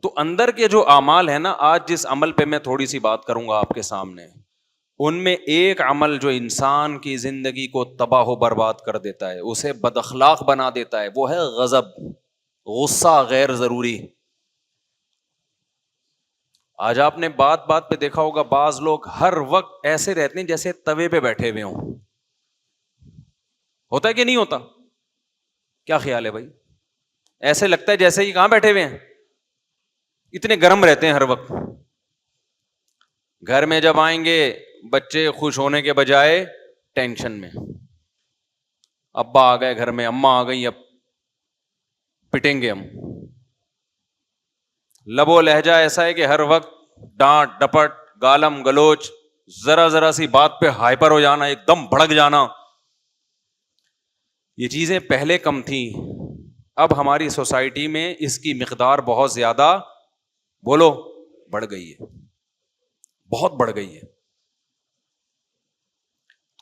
تو اندر کے جو اعمال ہیں نا، آج جس عمل پہ میں تھوڑی سی بات کروں گا آپ کے سامنے، ان میں ایک عمل جو انسان کی زندگی کو تباہ و برباد کر دیتا ہے، اسے بد اخلاق بنا دیتا ہے، وہ ہے غضب، غصہ غیر ضروری۔ آج آپ نے بات بات پہ دیکھا ہوگا بعض لوگ ہر وقت ایسے رہتے ہیں جیسے توے پہ بیٹھے ہوئے ہوں، ہوتا ہے کہ نہیں ہوتا؟ کیا خیال ہے بھائی؟ ایسے لگتا ہے جیسے ہی کہاں بیٹھے ہوئے ہیں، اتنے گرم رہتے ہیں ہر وقت۔ گھر میں جب آئیں گے بچے خوش ہونے کے بجائے ٹینشن میں، ابا آ گئے گھر میں، اماں آ گئی، اب پٹیں گے ہم۔ لب و لہجہ ایسا ہے کہ ہر وقت ڈانٹ ڈپٹ، گالم گلوچ، ذرا ذرا سی بات پہ ہائپر ہو جانا، ایک دم بھڑک جانا۔ یہ چیزیں پہلے کم تھیں، اب ہماری سوسائٹی میں اس کی مقدار بہت زیادہ، بولو، بڑھ گئی ہے، بہت بڑھ گئی ہے۔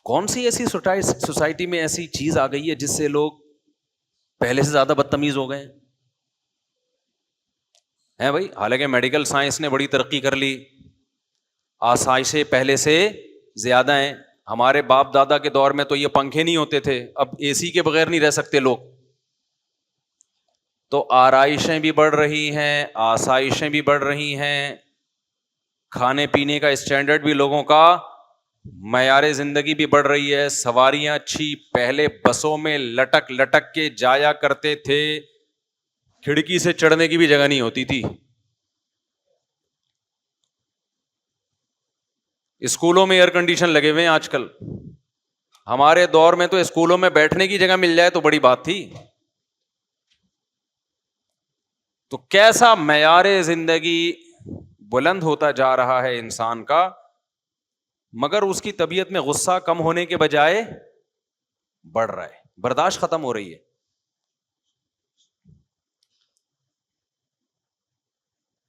کون سی ایسی سوسائٹی میں ایسی چیز آ گئی ہے جس سے لوگ پہلے سے زیادہ بدتمیز ہو گئے ہیں بھائی؟ حالانکہ میڈیکل سائنس نے بڑی ترقی کر لی، آسائشیں پہلے سے زیادہ ہیں۔ ہمارے باپ دادا کے دور میں تو یہ پنکھے نہیں ہوتے تھے، اب اے سی کے بغیر نہیں رہ سکتے لوگ۔ تو آرائشیں بھی بڑھ رہی ہیں، آسائشیں بھی بڑھ رہی ہیں، کھانے پینے کا اسٹینڈرڈ بھی لوگوں کا، معیار زندگی بھی بڑھ رہی ہے، سواریاں اچھی۔ پہلے بسوں میں لٹک لٹک کے جایا کرتے تھے، کھڑکی سے چڑھنے کی بھی جگہ نہیں ہوتی تھی۔ اسکولوں میں ایئر کنڈیشن لگے ہوئے ہیں آج کل، ہمارے دور میں تو اسکولوں میں بیٹھنے کی جگہ مل جائے تو بڑی بات تھی۔ تو کیسا معیار زندگی بلند ہوتا جا رہا ہے انسان کا، مگر اس کی طبیعت میں غصہ کم ہونے کے بجائے بڑھ رہا ہے، برداشت ختم ہو رہی ہے۔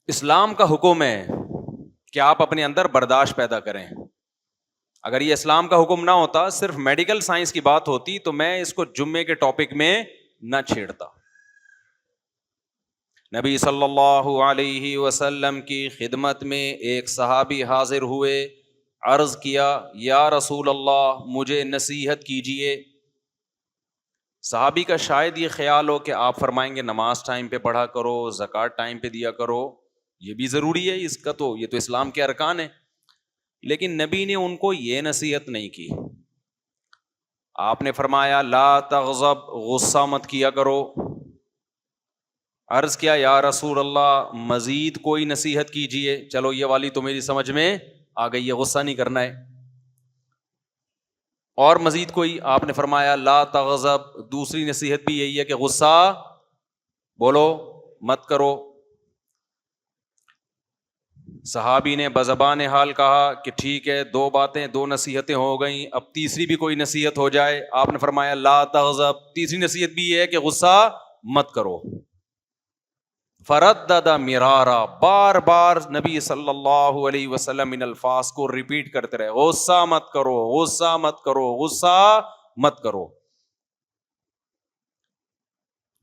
اسلام کا حکم ہے کہ آپ اپنے اندر برداشت پیدا کریں۔ اگر یہ اسلام کا حکم نہ ہوتا، صرف میڈیکل سائنس کی بات ہوتی، تو میں اس کو جمعے کے ٹاپک میں نہ چھیڑتا۔ نبی صلی اللہ علیہ وسلم کی خدمت میں ایک صحابی حاضر ہوئے، عرض کیا، یا رسول اللہ مجھے نصیحت کیجئے۔ صحابی کا شاید یہ خیال ہو کہ آپ فرمائیں گے نماز ٹائم پہ پڑھا کرو، زکوٰۃ ٹائم پہ دیا کرو، یہ بھی ضروری ہے، اس کا تو یہ تو اسلام کے ارکان ہے۔ لیکن نبی نے ان کو یہ نصیحت نہیں کی۔ آپ نے فرمایا لا تغضب، غصہ مت کیا کرو۔ عرض کیا یا رسول اللہ مزید کوئی نصیحت کیجئے۔ چلو یہ والی تو میری سمجھ میں آ گئی ہے، غصہ نہیں کرنا ہے، اور مزید کوئی؟ آپ نے فرمایا لا تغضب، دوسری نصیحت بھی یہی ہے کہ غصہ، بولو، مت کرو۔ صحابی نے بزبان حال کہا کہ ٹھیک ہے، دو باتیں، دو نصیحتیں ہو گئیں، اب تیسری بھی کوئی نصیحت ہو جائے۔ آپ نے فرمایا لا تغضب، تیسری نصیحت بھی یہ ہے کہ غصہ مت کرو۔ فردد مرارا، بار بار نبی صلی اللہ علیہ وسلم ان الفاظ کو ریپیٹ کرتے رہے، غصہ مت کرو، غصہ مت کرو، غصہ مت کرو۔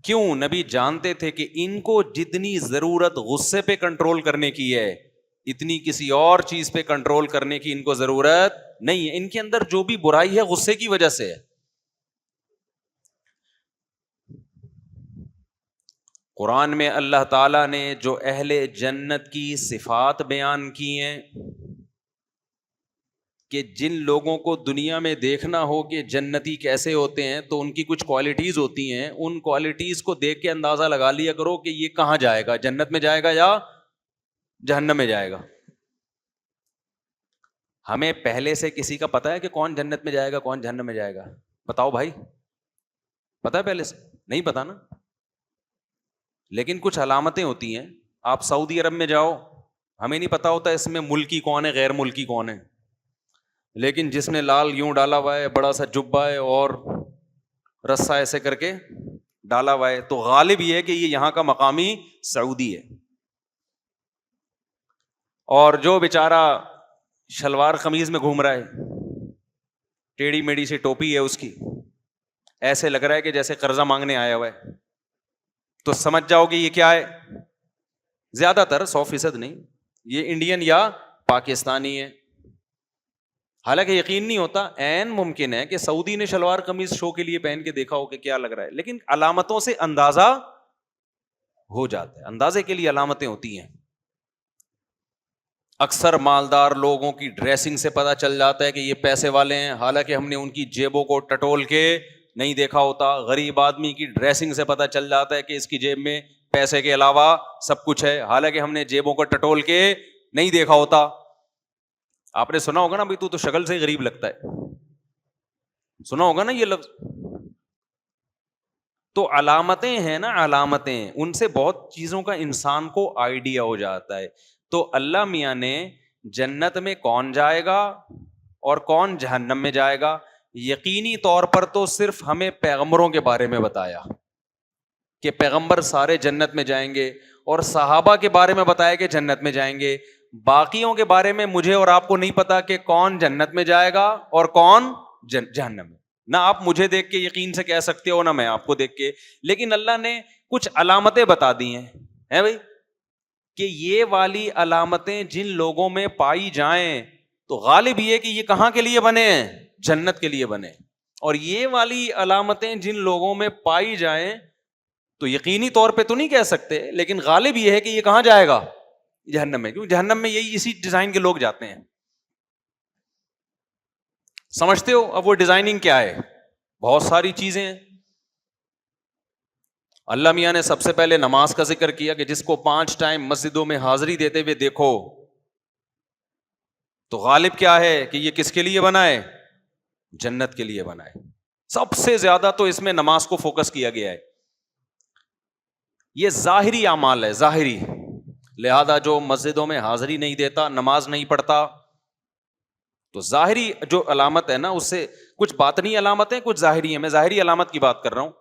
کیوں؟ نبی جانتے تھے کہ ان کو جتنی ضرورت غصے پہ کنٹرول کرنے کی ہے، اتنی کسی اور چیز پہ کنٹرول کرنے کی ان کو ضرورت نہیں ہے۔ ان کے اندر جو بھی برائی ہے غصے کی وجہ سے ہے۔ قرآن میں اللہ تعالیٰ نے جو اہل جنت کی صفات بیان کی ہیں، کہ جن لوگوں کو دنیا میں دیکھنا ہو کہ جنتی کیسے ہوتے ہیں، تو ان کی کچھ کوالٹیز ہوتی ہیں، ان کوالٹیز کو دیکھ کے اندازہ لگا لیا کرو کہ یہ کہاں جائے گا، جنت میں جائے گا یا جہنم میں جائے گا۔ ہمیں پہلے سے کسی کا پتہ ہے کہ کون جنت میں جائے گا کون جہنم میں جائے گا؟ بتاؤ بھائی، پتہ ہے پہلے سے؟ نہیں پتہ نا۔ لیکن کچھ علامتیں ہوتی ہیں۔ آپ سعودی عرب میں جاؤ، ہمیں نہیں پتہ ہوتا اس میں ملکی کون ہے غیر ملکی کون ہے، لیکن جس نے لال یوں ڈالا ہوا ہے، بڑا سا جبہ ہے اور رسہ ایسے کر کے ڈالا ہوا ہے، تو غالب یہ ہے کہ یہ یہاں کا مقامی سعودی ہے۔ اور جو بیچارہ شلوار قمیض میں گھوم رہا ہے، ٹیڑھی میڑھی سی ٹوپی ہے اس کی، ایسے لگ رہا ہے کہ جیسے قرضہ مانگنے آیا ہوا ہے، تو سمجھ جاؤ کہ یہ کیا ہے، زیادہ تر 100% نہیں، یہ انڈین یا پاکستانی ہے. حالانکہ یقین نہیں ہوتا، عین ممکن ہے کہ سعودی نے شلوار قمیض شو کے لیے پہن کے دیکھا ہو کہ کیا لگ رہا ہے، لیکن علامتوں سے اندازہ ہو جاتا ہے، اندازے کے لیے علامتیں ہوتی ہیں. اکثر مالدار لوگوں کی ڈریسنگ سے پتہ چل جاتا ہے کہ یہ پیسے والے ہیں، حالانکہ ہم نے ان کی جیبوں کو ٹٹول کے نہیں دیکھا ہوتا. غریب آدمی کی ڈریسنگ سے پتہ چل جاتا ہے کہ اس کی جیب میں پیسے کے علاوہ سب کچھ ہے، حالانکہ ہم نے جیبوں کو ٹٹول کے نہیں دیکھا ہوتا. آپ نے سنا ہوگا نا بھائی تو شکل سے ہی غریب لگتا ہے، سنا ہوگا نا یہ لفظ. تو علامتیں ہیں نا، علامتیں، ان سے بہت چیزوں کا انسان کو آئیڈیا ہو جاتا ہے. تو اللہ میاں نے جنت میں کون جائے گا اور کون جہنم میں جائے گا یقینی طور پر تو صرف ہمیں پیغمبروں کے بارے میں بتایا کہ پیغمبر سارے جنت میں جائیں گے، اور صحابہ کے بارے میں بتایا کہ جنت میں جائیں گے. باقیوں کے بارے میں مجھے اور آپ کو نہیں پتا کہ کون جنت میں جائے گا اور کون جہنم میں. نہ آپ مجھے دیکھ کے یقین سے کہہ سکتے ہو، نہ میں آپ کو دیکھ کے. لیکن اللہ نے کچھ علامتیں بتا دی ہیں بھائی کہ یہ والی علامتیں جن لوگوں میں پائی جائیں تو غالب یہ کہ یہ کہاں کے لیے بنے ہیں؟ جنت کے لیے بنے. اور یہ والی علامتیں جن لوگوں میں پائی جائیں تو یقینی طور پہ تو نہیں کہہ سکتے، لیکن غالب یہ ہے کہ یہ کہاں جائے گا؟ جہنم میں. کیوں؟ جہنم میں یہی اسی ڈیزائن کے لوگ جاتے ہیں. سمجھتے ہو اب وہ ڈیزائننگ کیا ہے؟ بہت ساری چیزیں ہیں. اللہ میاں نے سب سے پہلے نماز کا ذکر کیا کہ جس کو 5 ٹائم مسجدوں میں حاضری دیتے ہوئے دیکھو، تو غالب کیا ہے کہ یہ کس کے لیے بنا ہے؟ جنت کے لیے بنا ہے. سب سے زیادہ تو اس میں نماز کو فوکس کیا گیا ہے. یہ ظاہری اعمال ہے، ظاہری. لہذا جو مسجدوں میں حاضری نہیں دیتا، نماز نہیں پڑھتا، تو ظاہری جو علامت ہے نا، اس سے کچھ باطنی علامت ہے، کچھ ظاہری ہے. میں ظاہری علامت کی بات کر رہا ہوں.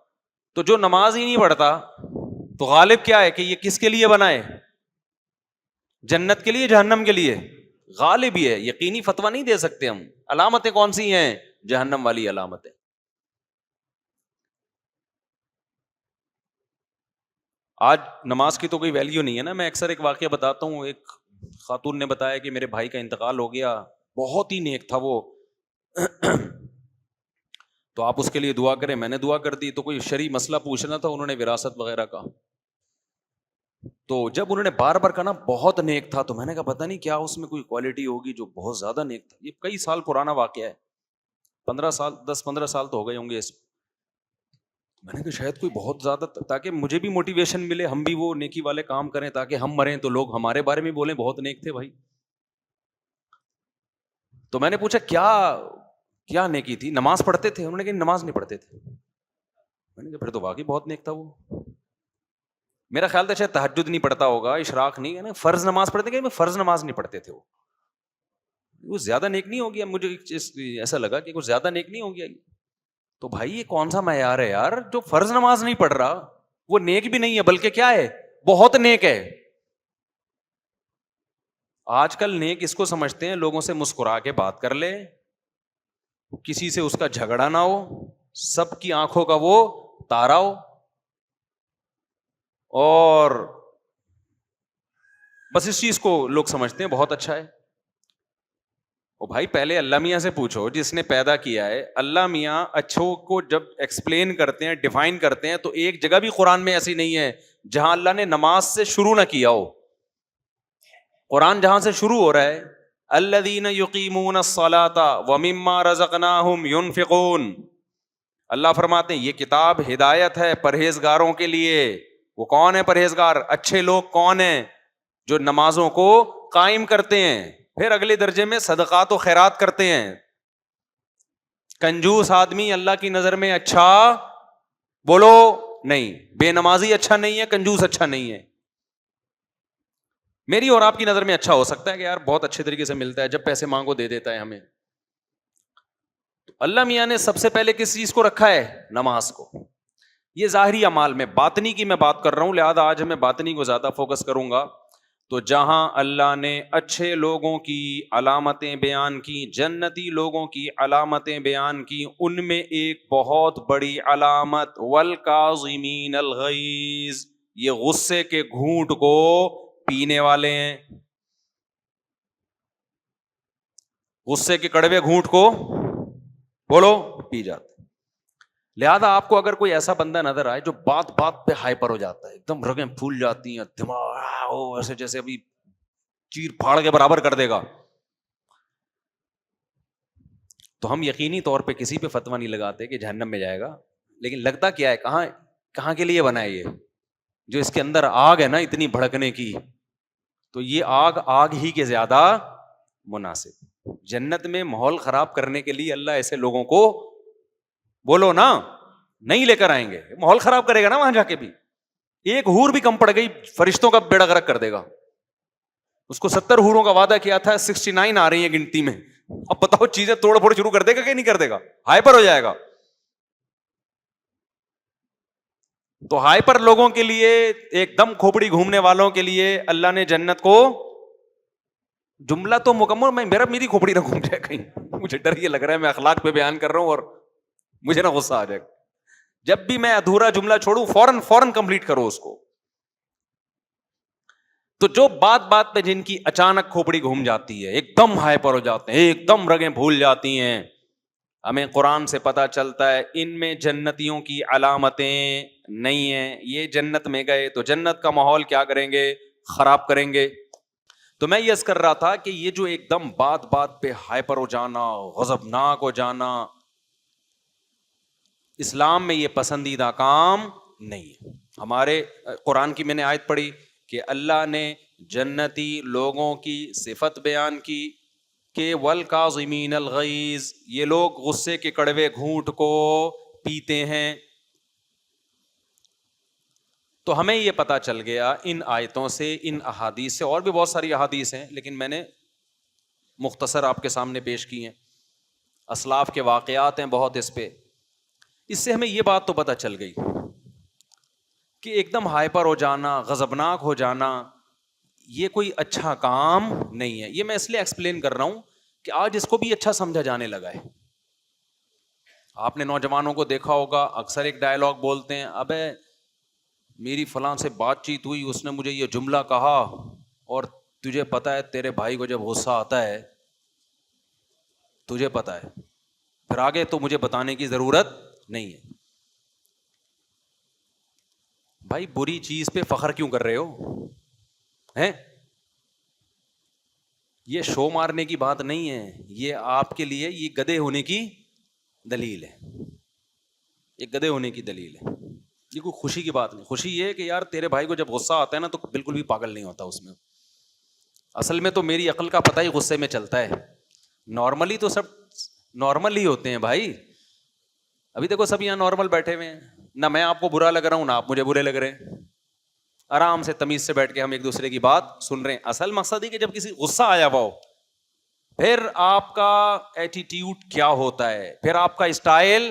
تو جو نماز ہی نہیں پڑھتا تو غالب کیا ہے کہ یہ کس کے لیے بنا ہے؟ جنت کے لیے، جہنم کے لیے؟ غالب ہی ہے. یقینی فتویٰ نہیں دے سکتے ہم. علامتیں کون سی ہیں؟ جہنم والی علامتیں. آج نماز کی تو کوئی ویلیو نہیں ہے نا. میں اکثر ایک واقعہ بتاتا ہوں. ایک خاتون نے بتایا کہ میرے بھائی کا انتقال ہو گیا، بہت ہی نیک تھا وہ، تو آپ اس کے لیے دعا کریں. میں نے دعا کر دی. تو کوئی شرعی مسئلہ پوچھنا تھا، انہوں نے وراثت وغیرہ کا. تو جب انہوں نے بار بار کہا نا بہت نیک تھا، تو میں نے کہا پتہ نہیں کیا اس میں کوئی کوالٹی ہوگی جو بہت زیادہ نیک تھا. یہ کئی سال پرانا واقعہ ہے، 10-15 سال تو ہو گئے ہوں گے اس. میں نے کہا شاید کوئی بہت زیادہ، تاکہ مجھے بھی موٹیویشن ملے، ہم بھی وہ نیکی والے کام کریں، تاکہ ہم مریں تو لوگ ہمارے بارے میں بولیں بہت نیک تھے بھائی. تو میں نے پوچھا کیا نیکی تھی؟ نماز پڑھتے تھے؟ انہوں نے کہا نماز نہیں پڑھتے تھے. میں نے کہا پھر تو واقعی بہت نیک تھا وہ. میرا خیال تھا شاید تہجد نہیں پڑھتا ہوگا، اشراق نہیں ہے نا، فرض نماز پڑھتے کہ فرض نماز نہیں پڑھتے تھے. وہ زیادہ نیک نہیں ہو گیا. مجھے ایسا لگا کہ کچھ زیادہ نیک نہیں ہو گیا. تو بھائی یہ کون سا معیار ہے یار؟ جو فرض نماز نہیں پڑھ رہا وہ نیک بھی نہیں ہے، بلکہ کیا ہے؟ بہت نیک ہے. آج کل نیک اس کو سمجھتے ہیں لوگوں سے مسکرا کے بات کر لے، کسی سے اس کا جھگڑا نہ ہو، سب کی آنکھوں کا وہ تارا ہو، اور بس اس چیز کو لوگ سمجھتے ہیں بہت اچھا ہے. او بھائی پہلے اللہ میاں سے پوچھو جس نے پیدا کیا ہے. اللہ میاں اچھوں کو جب ایکسپلین کرتے ہیں، ڈیفائن کرتے ہیں، تو ایک جگہ بھی قرآن میں ایسی نہیں ہے جہاں اللہ نے نماز سے شروع نہ کیا ہو. قرآن جہاں سے شروع ہو رہا ہے الذین یقیمون الصلاۃ ومما رزقناہم ینفقون. اللہ فرماتے ہیں یہ کتاب ہدایت ہے پرہیزگاروں کے لیے. وہ کون ہے پرہیزگار؟ اچھے لوگ کون ہیں؟ جو نمازوں کو قائم کرتے ہیں، پھر اگلے درجے میں صدقات و خیرات کرتے ہیں. کنجوس آدمی اللہ کی نظر میں اچھا بولو نہیں، بے نمازی اچھا نہیں ہے، کنجوس اچھا نہیں ہے. میری اور آپ کی نظر میں اچھا ہو سکتا ہے کہ یار بہت اچھے طریقے سے ملتا ہے، جب پیسے مانگو دے دیتا ہے ہمیں. تو اللہ میاں نے سب سے پہلے کس چیز کو رکھا ہے؟ نماز کو. یہ ظاہری اعمال میں، باطنی کی میں بات کر رہا ہوں، لہذا آج میں باطنی کو زیادہ فوکس کروں گا. تو جہاں اللہ نے اچھے لوگوں کی علامتیں بیان کی، جنتی لوگوں کی علامتیں بیان کی، ان میں ایک بہت بڑی علامت والکاظمین الغیظ، یہ غصے کے گھونٹ کو پینے والے ہیں، غصے کے کڑوے گھونٹ کو بولو پی جاتے. لہذا آپ کو اگر کوئی ایسا بندہ نظر آئے جو بات بات پہ ہائپر ہو جاتا ہے، ایک دم رگیں پھول جاتی ہیں، دماغ ایسے جیسے ابھی چیر پھاڑ کے برابر کر دے گا، تو ہم یقینی طور پہ کسی پہ فتویٰ نہیں لگاتے کہ جہنم میں جائے گا. لیکن لگتا کیا ہے، کہاں کے لیے بنا ہے یہ؟ جو اس کے اندر آگ ہے نا اتنی بھڑکنے کی، تو یہ آگ ہی کے زیادہ مناسب. جنت میں ماحول خراب کرنے کے لیے اللہ ایسے لوگوں کو بولو نا نہیں لے کر آئیں گے. ماحول خراب کرے گا نا وہاں جا کے بھی. ایک حور بھی کم پڑ گئی فرشتوں کا بیڑا غرق کر دے گا. اس کو 70 حوروں کا وعدہ کیا تھا، 69 آ رہی ہیں گنتی میں. اب بتاؤ چیزیں توڑ پھوڑ شروع کر دے گا کہ نہیں کر دے گا؟ ہائپر ہو جائے گا. تو ہائپر لوگوں کے لیے، ایک دم کھوپڑی گھومنے والوں کے لیے اللہ نے جنت کو، جملہ تو مکمل، میری کھوپڑی نہ گھوم جائے کہیں. مجھے ڈر یہ لگ رہا ہے میں اخلاق پہ بیان کر رہا ہوں اور مجھے نہ غصہ آ جائے. جب بھی میں ادھورا جملہ چھوڑوں فوراً کمپلیٹ کرو اس کو. تو جو بات پہ جن کی اچانک کھوپڑی گھوم جاتی ہے، ایک دم ہائپر ہو جاتے ہیں، ایک دم رگیں بھول جاتی ہیں، ہمیں قرآن سے پتا چلتا ہے ان میں جنتیوں کی علامتیں نہیں ہیں. یہ جنت میں گئے تو جنت کا ماحول کیا کریں گے؟ خراب کریں گے. تو میں یہ کر رہا تھا کہ یہ جو ایک دم بات پہ ہائپر ہو جانا، غضبناک ہو جانا، اسلام میں یہ پسندیدہ کام نہیں ہے. ہمارے قرآن کی میں نے آیت پڑھی کہ اللہ نے جنتی لوگوں کی صفت بیان کی کہ والکاظمین الغیظ، یہ لوگ غصے کے کڑوے گھونٹ کو پیتے ہیں. تو ہمیں یہ پتا چل گیا ان آیتوں سے، ان احادیث سے، اور بھی بہت ساری احادیث ہیں لیکن میں نے مختصر آپ کے سامنے پیش کی ہیں. اسلاف کے واقعات ہیں بہت اس پہ. اس سے ہمیں یہ بات تو پتا چل گئی کہ ایک دم ہائپر ہو جانا، غضبناک ہو جانا، یہ کوئی اچھا کام نہیں ہے. یہ میں اس لیے ایکسپلین کر رہا ہوں کہ آج اس کو بھی اچھا سمجھا جانے لگا ہے. آپ نے نوجوانوں کو دیکھا ہوگا، اکثر ایک ڈائلاگ بولتے ہیں، ابے میری فلاں سے بات چیت ہوئی، اس نے مجھے یہ جملہ کہا، اور تجھے پتا ہے تیرے بھائی کو جب غصہ آتا ہے، تجھے پتا ہے، پھر آگے تو مجھے بتانے کی ضرورت نہیں ہے. بھائی بری چیز پہ فخر کیوں کر رہے ہو ہیں؟ یہ شو مارنے کی بات نہیں ہے، یہ آپ کے لیے یہ گدھے ہونے کی دلیل ہے. یہ گدھے ہونے کی دلیل ہے، یہ کوئی خوشی کی بات نہیں. خوشی یہ ہے کہ یار تیرے بھائی کو جب غصہ آتا ہے نا تو بالکل بھی پاگل نہیں ہوتا اس میں. اصل میں تو میری عقل کا پتہ ہی غصے میں چلتا ہے. نارملی تو سب نارمل ہی ہوتے ہیں بھائی. ابھی دیکھو سب یہاں نارمل بیٹھے ہوئے ہیں، نہ میں آپ کو برا لگ رہا ہوں نہ آپ مجھے برے لگ رہے ہیں. آرام سے تمیز سے بیٹھ کے ہم ایک دوسرے کی بات سن رہے ہیں. اصل مقصد ہے کہ جب کسی غصہ آیا ہوا ہو، پھر آپ کا ایٹیٹیوڈ کیا ہوتا ہے، پھر آپ کا اسٹائل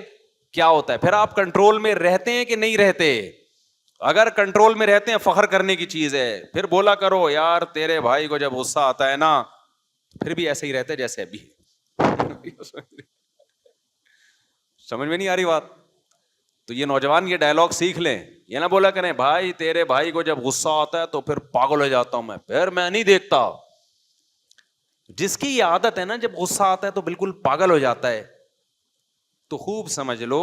کیا ہوتا ہے، پھر آپ کنٹرول میں رہتے ہیں کہ نہیں رہتے. اگر کنٹرول میں رہتے ہیں فخر کرنے کی چیز ہے. پھر بولا کرو یار تیرے بھائی کو جب غصہ آتا ہے نا پھر بھی ایسے ہی رہتے جیسے ابھی. سمجھ میں نہیں آ رہی بات؟ تو یہ نوجوان یہ ڈائلاگ سیکھ لیں. یہ نہ بولا کریں بھائی تیرے بھائی کو جب غصہ آتا ہے تو پھر پاگل ہو جاتا ہوں میں، پھر میں نہیں دیکھتا. جس کی یہ عادت ہے نا جب غصہ آتا ہے تو بالکل پاگل ہو جاتا ہے، تو خوب سمجھ لو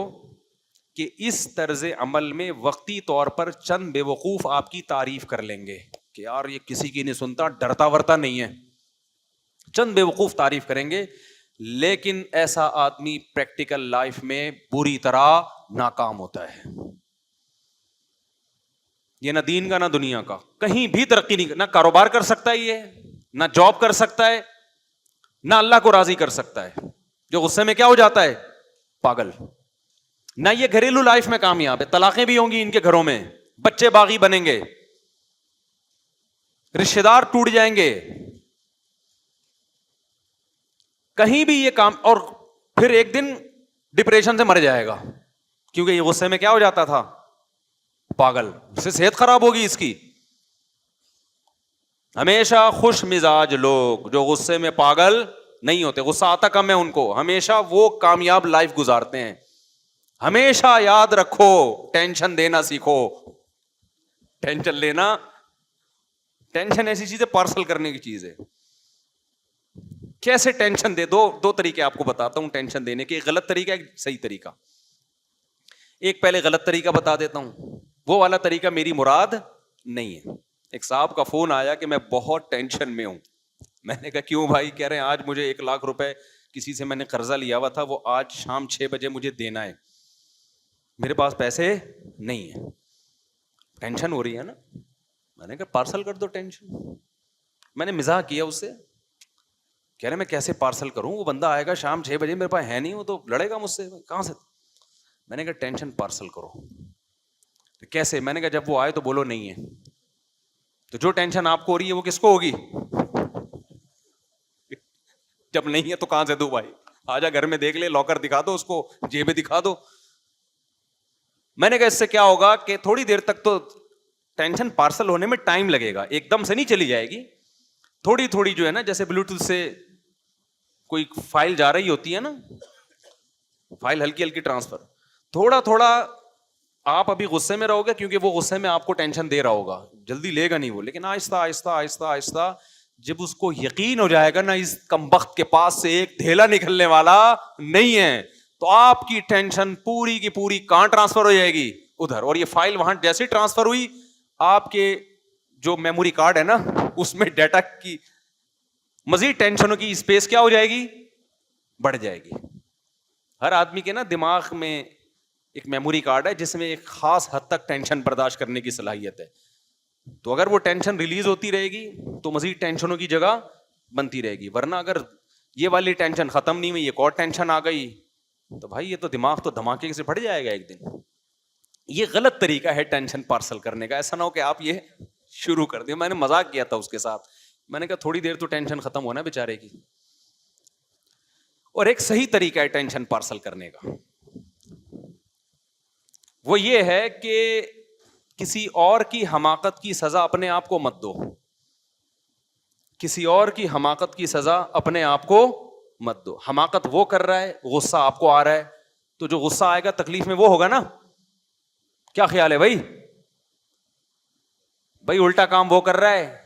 کہ اس طرز عمل میں وقتی طور پر چند بے وقوف آپ کی تعریف کر لیں گے کہ یار یہ کسی کی نہیں سنتا، ڈرتا ورتا نہیں ہے. چند بے وقوف تعریف کریں گے، لیکن ایسا آدمی پریکٹیکل لائف میں بری طرح ناکام ہوتا ہے. یہ نہ دین کا نہ دنیا کا، کہیں بھی ترقی نہیں، نہ کاروبار کر سکتا ہے، یہ نہ جاب کر سکتا ہے، نہ اللہ کو راضی کر سکتا ہے. جو غصے میں کیا ہو جاتا ہے؟ پاگل. نہ یہ گھریلو لائف میں کامیاب ہے، طلاقیں بھی ہوں گی ان کے گھروں میں، بچے باغی بنیں گے، رشتے دار ٹوٹ جائیں گے، کہیں بھی یہ کام، اور پھر ایک دن ڈپریشن سے مر جائے گا کیونکہ یہ غصے میں کیا ہو جاتا تھا؟ پاگل. اس سے صحت خراب ہوگی اس کی. ہمیشہ خوش مزاج لوگ جو غصے میں پاگل نہیں ہوتے، غصہ آتا کم ہے ان کو، ہمیشہ وہ کامیاب لائف گزارتے ہیں. ہمیشہ یاد رکھو ٹینشن دینا سیکھو. ٹینشن لینا ٹینشن ایسی چیز ہے پارسل کرنے کی چیز ہے. کیسے ٹینشن دے؟ دو طریقے آپ کو بتاتا ہوں ٹینشن دینے کے. ایک غلط طریقہ, ایک صحیح طریقہ. ایک پہلے غلط طریقہ بتا دیتا ہوں, وہ والا طریقہ میری مراد نہیں ہے. ایک صاحب کا فون آیا کہ میں بہت ٹینشن میں ہوں. میں نے کہا کیوں بھائی؟ کہہ رہے ہیں آج مجھے 1,00,000 روپے کسی سے میں نے قرضہ لیا ہوا تھا, وہ آج شام 6 بجے مجھے دینا ہے, میرے پاس پیسے نہیں ہیں. ٹینشن ہو رہی ہے نا. میں نے کہا پارسل کر دو ٹینشن. میں نے مزاح کیا اس سے. کہہ رہے میں کیسے پارسل کروں, وہ بندہ آئے گا شام 6 بجے, میرے پاس ہے نہیں, وہ تو لڑے گا مجھ سے, کہاں سے؟ میں نے کہا ٹینشن پارسل کرو. کیسے؟ میں نے کہا جب وہ آئے تو بولو نہیں ہے. تو جو ٹینشن آپ کو ہو رہی ہے وہ کس کو ہوگی؟ جب نہیں ہے تو کہاں سے دوں بھائی؟ آجا گھر میں دیکھ لے, لاکر دکھا دو اس کو, جیبیں دکھا دو. میں نے کہا اس سے کیا ہوگا کہ تھوڑی دیر تک تو ٹینشن پارسل ہونے میں ٹائم لگے گا, ایک دم سے نہیں چلی جائے گی. تھوڑی تھوڑی جو ہے نا, جیسے بلوٹوتھ سے کوئی فائل جا رہی ہوتی ہے نا, فائل ہلکی ہلکی ٹرانسفر, تھوڑا تھوڑا. آپ ابھی غصے میں رہو گے کیونکہ وہ غصے میں آپ کو ٹینشن دے رہا ہوگا, جلدی لے گا نہیں وہ, لیکن آہستہ آہستہ آہستہ آہستہ جب اس کو یقین ہو جائے گا نا اس کمبخت کے پاس سے ایک ڈھیلا نکلنے والا نہیں ہے, تو آپ کی ٹینشن پوری کی پوری کہاں ٹرانسفر ہو جائے گی؟ ادھر. اور یہ فائل وہاں جیسے ٹرانسفر ہوئی, آپ کے جو میموری کارڈ ہے نا اس میں ڈیٹا کی مزید ٹینشنوں کی اسپیس کیا ہو جائے گی؟ بڑھ جائے گی. ہر آدمی کے نا دماغ میں ایک میموری کارڈ ہے جس میں ایک خاص حد تک ٹینشن برداشت کرنے کی صلاحیت ہے. تو اگر وہ ٹینشن ریلیز ہوتی رہے گی تو مزید ٹینشنوں کی جگہ بنتی رہے گی. ورنہ اگر یہ والی ٹینشن ختم نہیں ہوئی, ایک اور ٹینشن آ گئی, تو بھائی یہ تو دماغ تو دھماکے سے پھٹ جائے گا ایک دن. یہ غلط طریقہ ہے ٹینشن پارسل کرنے کا. ایسا نہ ہو کہ آپ یہ شروع کر دیں. میں نے مذاق کیا تھا اس کے ساتھ, میں نے کہا تھوڑی دیر تو ٹینشن ختم ہونا بیچارے کی. اور ایک صحیح طریقہ ہے ٹینشن پارسل کرنے کا, وہ یہ ہے کہ کسی اور کی حماقت کی سزا اپنے آپ کو مت دو. کسی اور کی حماقت کی سزا اپنے آپ کو مت دو. حماقت وہ کر رہا ہے, غصہ آپ کو آ رہا ہے, تو جو غصہ آئے گا تکلیف میں وہ ہوگا نا. کیا خیال ہے بھائی؟ بھائی الٹا کام وہ کر رہا ہے,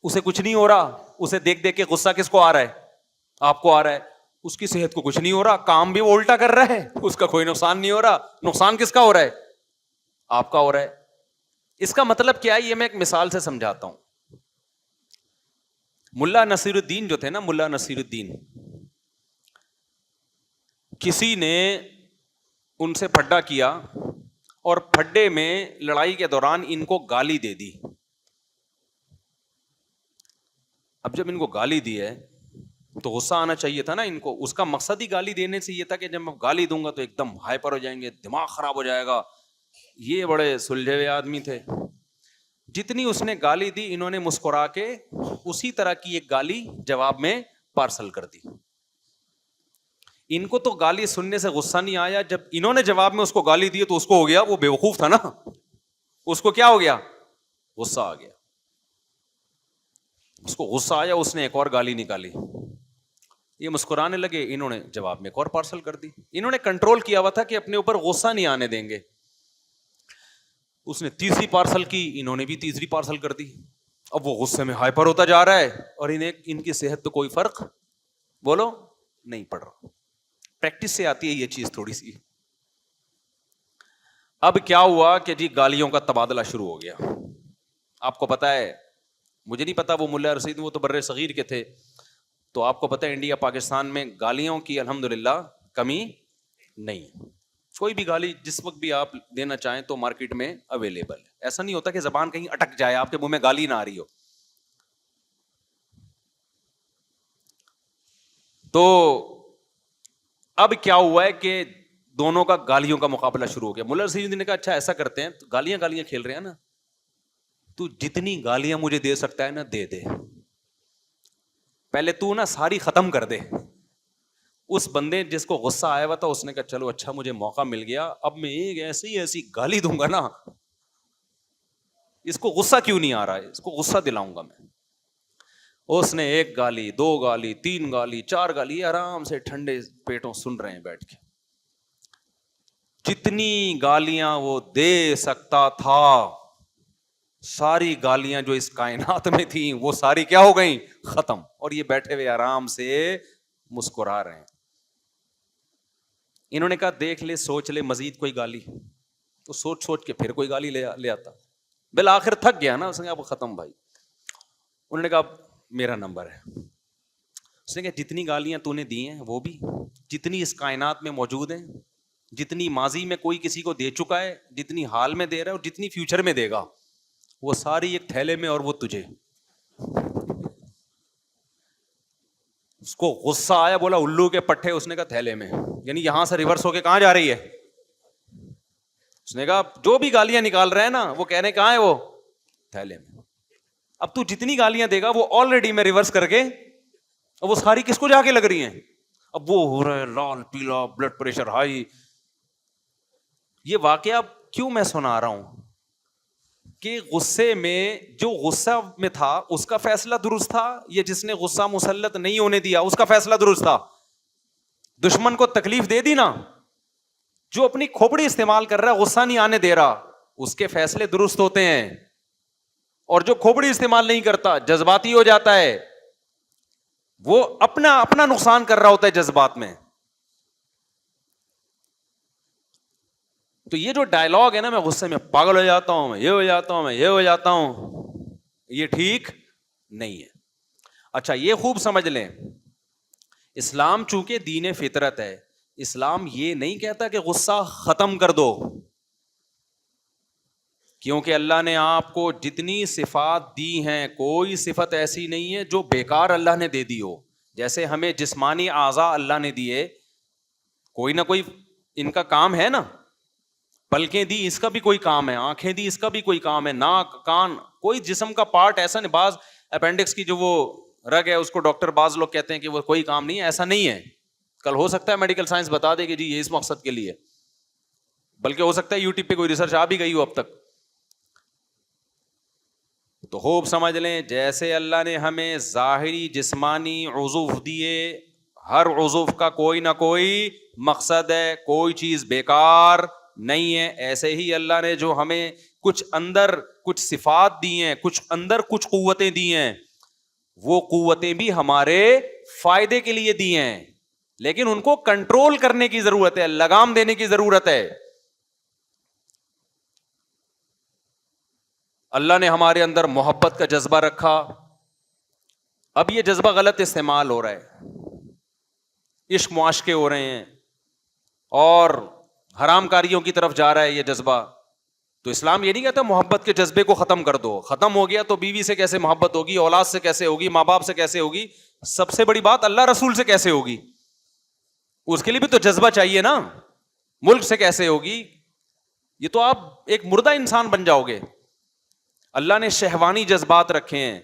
اسے کچھ نہیں ہو رہا, اسے دیکھ دیکھ کے غصہ کس کو آ رہا ہے؟ آپ کو آ رہا ہے. اس کی صحت کو کچھ نہیں ہو رہا, کام بھی وہ الٹا کر رہا ہے, اس کا کوئی نقصان نہیں ہو رہا. نقصان کس کا ہو رہا ہے؟ آپ کا ہو رہا ہے. اس کا مطلب کیا ہے؟ یہ میں ایک مثال سے سمجھاتا ہوں. ملا نصیر الدین جو تھے نا, ملا نصیر الدین, کسی نے ان سے پھڈا کیا اور پھڈے میں لڑائی کے دوران ان کو گالی دے دی. اب جب ان کو گالی دی ہے تو غصہ آنا چاہیے تھا نا ان کو. اس کا مقصد ہی گالی دینے سے یہ تھا کہ جب میں گالی دوں گا تو ایک دم ہائپر ہو جائیں گے, دماغ خراب ہو جائے گا. یہ بڑے سلجھے ہوئے آدمی تھے. جتنی اس نے گالی دی, انہوں نے مسکرا کے اسی طرح کی ایک گالی جواب میں پارسل کر دی. ان کو تو گالی سننے سے غصہ نہیں آیا, جب انہوں نے جواب میں اس کو گالی دی تو اس کو ہو گیا, وہ بیوقوف تھا نا, اس کو کیا ہو گیا؟ غصہ آ گیا. اس کو غصہ آیا, اس نے ایک اور گالی نکالی. یہ مسکرانے لگے, انہوں نے جواب میں ایک اور پارسل کر دی. انہوں نے کنٹرول کیا ہوا تھا کہ اپنے اوپر غصہ نہیں آنے دیں گے. اس نے تیسری پارسل کی, انہوں نے بھی تیسری پارسل کر دی. اب وہ غصے میں ہائپر ہوتا جا رہا ہے اور ان کی صحت تو کوئی فرق بولو نہیں پڑ رہا. پریکٹس سے آتی ہے یہ چیز تھوڑی سی. اب کیا ہوا کہ جی گالیوں کا تبادلہ شروع ہو گیا. آپ کو پتا ہے, مجھے نہیں پتا وہ ملا رشید وہ تو بر صغیر کے تھے, تو آپ کو پتا ہے انڈیا پاکستان میں گالیوں کی الحمدللہ کمی نہیں. کوئی بھی گالی جس وقت بھی آپ دینا چاہیں تو مارکیٹ میں اویلیبل ہے. ایسا نہیں ہوتا کہ زبان کہیں اٹک جائے, آپ کے منہ میں گالی نہ آ رہی ہو. تو اب کیا ہوا ہے کہ دونوں کا گالیوں کا مقابلہ شروع ہو گیا. ملا رشید نے کہا اچھا ایسا کرتے ہیں, تو گالیاں کھیل رہے ہیں نا, تو جتنی گالیاں مجھے دے سکتا ہے نا دے دے, پہلے تو نا ساری ختم کر دے. اس بندے جس کو غصہ آیا ہوا تھا اس نے کہا چلو اچھا مجھے موقع مل گیا, اب میں ایک ایسی گالی دوں گا نا, اس کو غصہ کیوں نہیں آ رہا ہے, اس کو غصہ دلاؤں گا میں. اس نے ایک گالی, دو گالی, تین گالی, چار گالی, آرام سے ٹھنڈے پیٹوں سن رہے ہیں بیٹھ کے. جتنی گالیاں وہ دے سکتا تھا ساری گالیاں جو اس کائنات میں تھیں وہ ساری کیا ہو گئیں؟ ختم. اور یہ بیٹھے ہوئے آرام سے مسکرا رہے ہیں. انہوں نے کہا دیکھ لے, سوچ لے مزید کوئی گالی. تو سوچ سوچ کے پھر کوئی گالی لے آتا. بالآخر تھک گیا نا, اس نے کہا اب ختم بھائی. انہوں نے کہا میرا نمبر ہے. اس نے کہا جتنی گالیاں تو نے دی ہیں وہ بھی, جتنی اس کائنات میں موجود ہیں, جتنی ماضی میں کوئی کسی کو دے چکا ہے, جتنی حال میں دے رہا ہے اور جتنی فیوچر میں دے گا, وہ ساری ایک تھیلے میں اور وہ تجھے. اس کو غصہ آیا, بولا الو کے پٹھے. اس نے کہا تھیلے میں, یعنی یہاں سے ریورس ہو کے کہاں جا رہی ہے؟ اس نے کہا جو بھی گالیاں نکال رہے ہیں نا وہ کہنے کہاں ہے, وہ تھیلے میں. اب تو جتنی گالیاں دے گا وہ آلریڈی میں ریورس کر کے, وہ ساری کس کو جا کے لگ رہی ہیں؟ اب وہ ہو رہا ہے لال پیلا, بلڈ پریشر ہائی. یہ واقعہ کیوں میں سنا رہا ہوں کہ غصے میں, جو غصہ میں تھا اس کا فیصلہ درست تھا, یہ جس نے غصہ مسلط نہیں ہونے دیا اس کا فیصلہ درست تھا؟ دشمن کو تکلیف دے دی نا, جو اپنی کھوپڑی استعمال کر رہا ہے, غصہ نہیں آنے دے رہا, اس کے فیصلے درست ہوتے ہیں. اور جو کھوپڑی استعمال نہیں کرتا, جذباتی ہو جاتا ہے, وہ اپنا نقصان کر رہا ہوتا ہے جذبات میں. تو یہ جو ڈائلاگ ہے نا, میں غصے میں پاگل ہو جاتا ہوں, میں یہ ہو جاتا ہوں, میں یہ ہو جاتا ہوں, یہ ٹھیک نہیں ہے. اچھا یہ خوب سمجھ لیں, اسلام چونکہ دین فطرت ہے, اسلام یہ نہیں کہتا کہ غصہ ختم کر دو, کیونکہ اللہ نے آپ کو جتنی صفات دی ہیں کوئی صفت ایسی نہیں ہے جو بیکار اللہ نے دے دی ہو. جیسے ہمیں جسمانی اعضاء اللہ نے دیے, کوئی نہ کوئی ان کا کام ہے نا. پلکیں دی, اس کا بھی کوئی کام ہے. آنکھیں دی, اس کا بھی کوئی کام ہے. ناک, کان, کوئی جسم کا پارٹ ایسا نہیں. بعض اپینڈکس کی جو وہ رگ ہے اس کو ڈاکٹر بعض لوگ کہتے ہیں کہ وہ کوئی کام نہیں ہے, ایسا نہیں ہے. کل ہو سکتا ہے میڈیکل سائنس بتا دے کہ جی یہ اس مقصد کے لیے, بلکہ ہو سکتا ہے یوٹیوب پہ کوئی ریسرچ آ بھی گئی ہو اب تک. تو خوب سمجھ لیں, جیسے اللہ نے ہمیں ظاہری جسمانی عضو دیے, ہر عضو کا کوئی نہ کوئی مقصد ہے, کوئی چیز بیکار نہیں ہے. ایسے ہی اللہ نے جو ہمیں کچھ اندر کچھ صفات دی ہیں, کچھ اندر کچھ قوتیں دی ہیں, وہ قوتیں بھی ہمارے فائدے کے لیے دی ہیں, لیکن ان کو کنٹرول کرنے کی ضرورت ہے, لگام دینے کی ضرورت ہے. اللہ نے ہمارے اندر محبت کا جذبہ رکھا, اب یہ جذبہ غلط استعمال ہو رہا ہے, عشق معاشقے ہو رہے ہیں اور حرام کاریوں کی طرف جا رہا ہے یہ جذبہ. تو اسلام یہ نہیں کہتا محبت کے جذبے کو ختم کر دو. ختم ہو گیا تو بیوی سے کیسے محبت ہوگی, اولاد سے کیسے ہوگی, ماں باپ سے کیسے ہوگی, سب سے بڑی بات اللہ رسول سے کیسے ہوگی, اس کے لیے بھی تو جذبہ چاہیے نا. ملک سے کیسے ہوگی, یہ تو آپ ایک مردہ انسان بن جاؤ گے. اللہ نے شہوانی جذبات رکھے ہیں,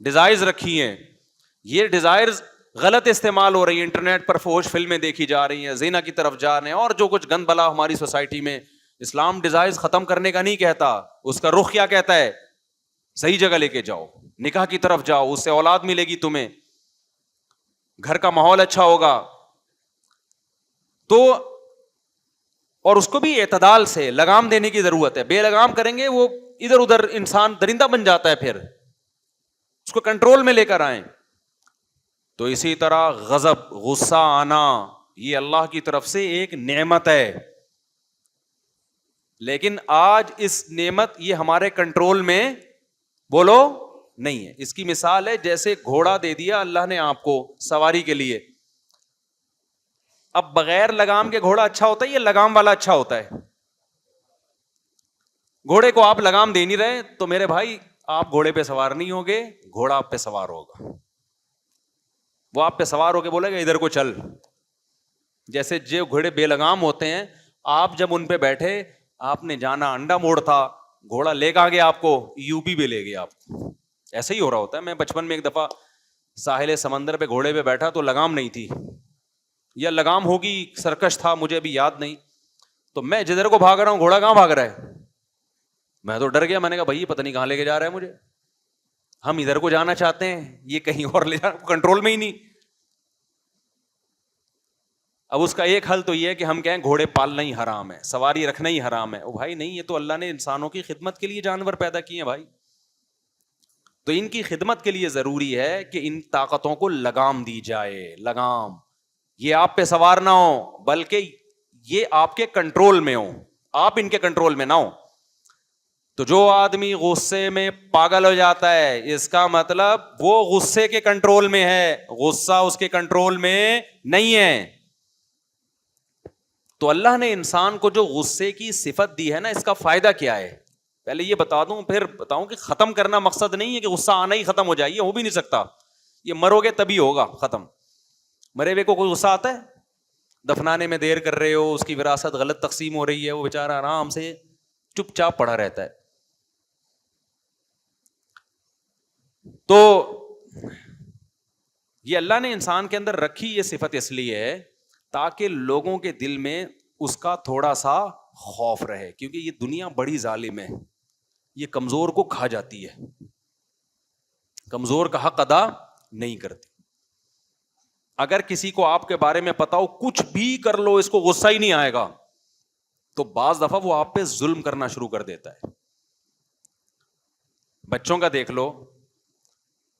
ڈیزائرز رکھی ہیں, یہ ڈیزائرز غلط استعمال ہو رہی ہیں, انٹرنیٹ پر فحش فلمیں دیکھی جا رہی ہیں, زنا کی طرف جا رہے ہیں, اور جو کچھ گند بلا ہماری سوسائٹی میں. اسلام ڈیزائرز ختم کرنے کا نہیں کہتا, اس کا رخ کیا کہتا ہے, صحیح جگہ لے کے جاؤ, نکاح کی طرف جاؤ, اس سے اولاد ملے گی تمہیں, گھر کا ماحول اچھا ہوگا. تو اور اس کو بھی اعتدال سے لگام دینے کی ضرورت ہے. بے لگام کریں گے وہ ادھر ادھر انسان درندہ بن جاتا ہے, پھر اس کو کنٹرول میں لے کر آئیں. تو اسی طرح غضب, غصہ آنا, یہ اللہ کی طرف سے ایک نعمت ہے, لیکن آج اس نعمت یہ ہمارے کنٹرول میں بولو نہیں ہے. اس کی مثال ہے جیسے گھوڑا دے دیا اللہ نے آپ کو سواری کے لیے, اب بغیر لگام کے گھوڑا اچھا ہوتا ہے یا لگام والا اچھا ہوتا ہے؟ گھوڑے کو آپ لگام دے نہیں رہے تو میرے بھائی آپ گھوڑے پہ سوار نہیں ہوگے, گھوڑا آپ پہ سوار ہوگا. وہ آپ پہ سوار ہو کے بولے گا ادھر کو چل. جیسے جو گھوڑے بے لگام ہوتے ہیں, آپ جب ان پہ بیٹھے, آپ نے جانا انڈا موڑ تھا, گھوڑا لے کے آگے آپ کو یو پی پہ لے گیا آپ کو. ایسا ہی ہو رہا ہوتا ہے. میں بچپن میں ایک دفعہ ساحل سمندر پہ گھوڑے پہ بیٹھا تو لگام نہیں تھی, یا لگام ہوگی, سرکش تھا, مجھے ابھی یاد نہیں. تو میں جدھر کو بھاگ رہا ہوں گھوڑا کہاں بھاگ رہا ہے, میں تو ڈر گیا. میں نے کہا بھائی پتہ نہیں کہاں لے کے جا رہا ہے مجھے, ہم ادھر کو جانا چاہتے ہیں, یہ کہیں اور لے جا, کنٹرول میں ہی نہیں. اب اس کا ایک حل تو یہ ہے کہ ہم کہیں گھوڑے پالنا ہی حرام ہے, سواری رکھنا ہی حرام ہے. او بھائی نہیں, یہ تو اللہ نے انسانوں کی خدمت کے لیے جانور پیدا کیے ہیں بھائی, تو ان کی خدمت کے لیے ضروری ہے کہ ان طاقتوں کو لگام دی جائے. لگام, یہ آپ پہ سوار نہ ہو بلکہ یہ آپ کے کنٹرول میں ہو, آپ ان کے کنٹرول میں نہ ہو. تو جو آدمی غصے میں پاگل ہو جاتا ہے, اس کا مطلب وہ غصے کے کنٹرول میں ہے, غصہ اس کے کنٹرول میں نہیں ہے. تو اللہ نے انسان کو جو غصے کی صفت دی ہے نا, اس کا فائدہ کیا ہے پہلے یہ بتا دوں, پھر بتاؤں کہ ختم کرنا مقصد نہیں ہے کہ غصہ آنا ہی ختم ہو جائے, یہ ہو بھی نہیں سکتا. یہ مرو گے تبھی ہوگا ختم. مرے ہوئے کو کوئی غصہ آتا ہے؟ دفنانے میں دیر کر رہے ہو, اس کی وراثت غلط تقسیم ہو رہی ہے, وہ بیچارہ آرام سے چپ چاپ پڑا رہتا ہے. تو یہ اللہ نے انسان کے اندر رکھی یہ صفت اس لیے ہے تاکہ لوگوں کے دل میں اس کا تھوڑا سا خوف رہے, کیونکہ یہ دنیا بڑی ظالم ہے, یہ کمزور کو کھا جاتی ہے, کمزور کا حق ادا نہیں کرتی. اگر کسی کو آپ کے بارے میں پتا ہو کچھ بھی کر لو اس کو غصہ ہی نہیں آئے گا, تو بعض دفعہ وہ آپ پہ ظلم کرنا شروع کر دیتا ہے. بچوں کا دیکھ لو,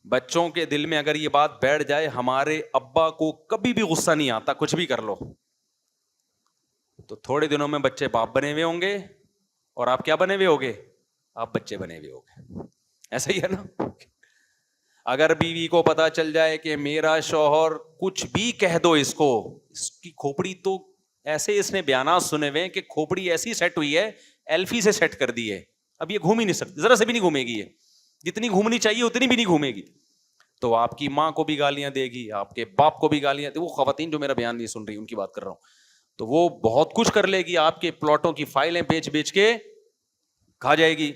بچوں کے دل میں اگر یہ بات بیٹھ جائے ہمارے ابا کو کبھی بھی غصہ نہیں آتا, کچھ بھی کر لو, تو تھوڑے دنوں میں بچے باپ بنے ہوئے ہوں گے اور آپ کیا بنے ہوئے ہوگے, آپ بچے بنے ہوئے ہوگے. ایسا ہی ہے نا. اگر بیوی کو پتا چل جائے کہ میرا شوہر کچھ بھی کہہ دو اس کو, اس کی کھوپڑی تو ایسے, اس نے بیانات سنے ہوئے کہ کھوپڑی ایسی سیٹ ہوئی ہے, ایلفی سے سیٹ کر دی ہے, اب یہ گھوم ہی نہیں سکتی, ذرا سے بھی نہیں گھومے گی, یہ جتنی گھومنی چاہیے اتنی بھی نہیں گھومے گی. تو آپ کی ماں کو بھی گالیاں دے گی, آپ کے باپ کو بھی گالیاں دے, وہ خواتین جو میرا بیان نہیں سن رہی ان کی بات کر رہا ہوں, تو وہ بہت کچھ کر لے گی, آپ کے پلاٹوں کی فائلیں بیچ بیچ کے کھا جائے گی.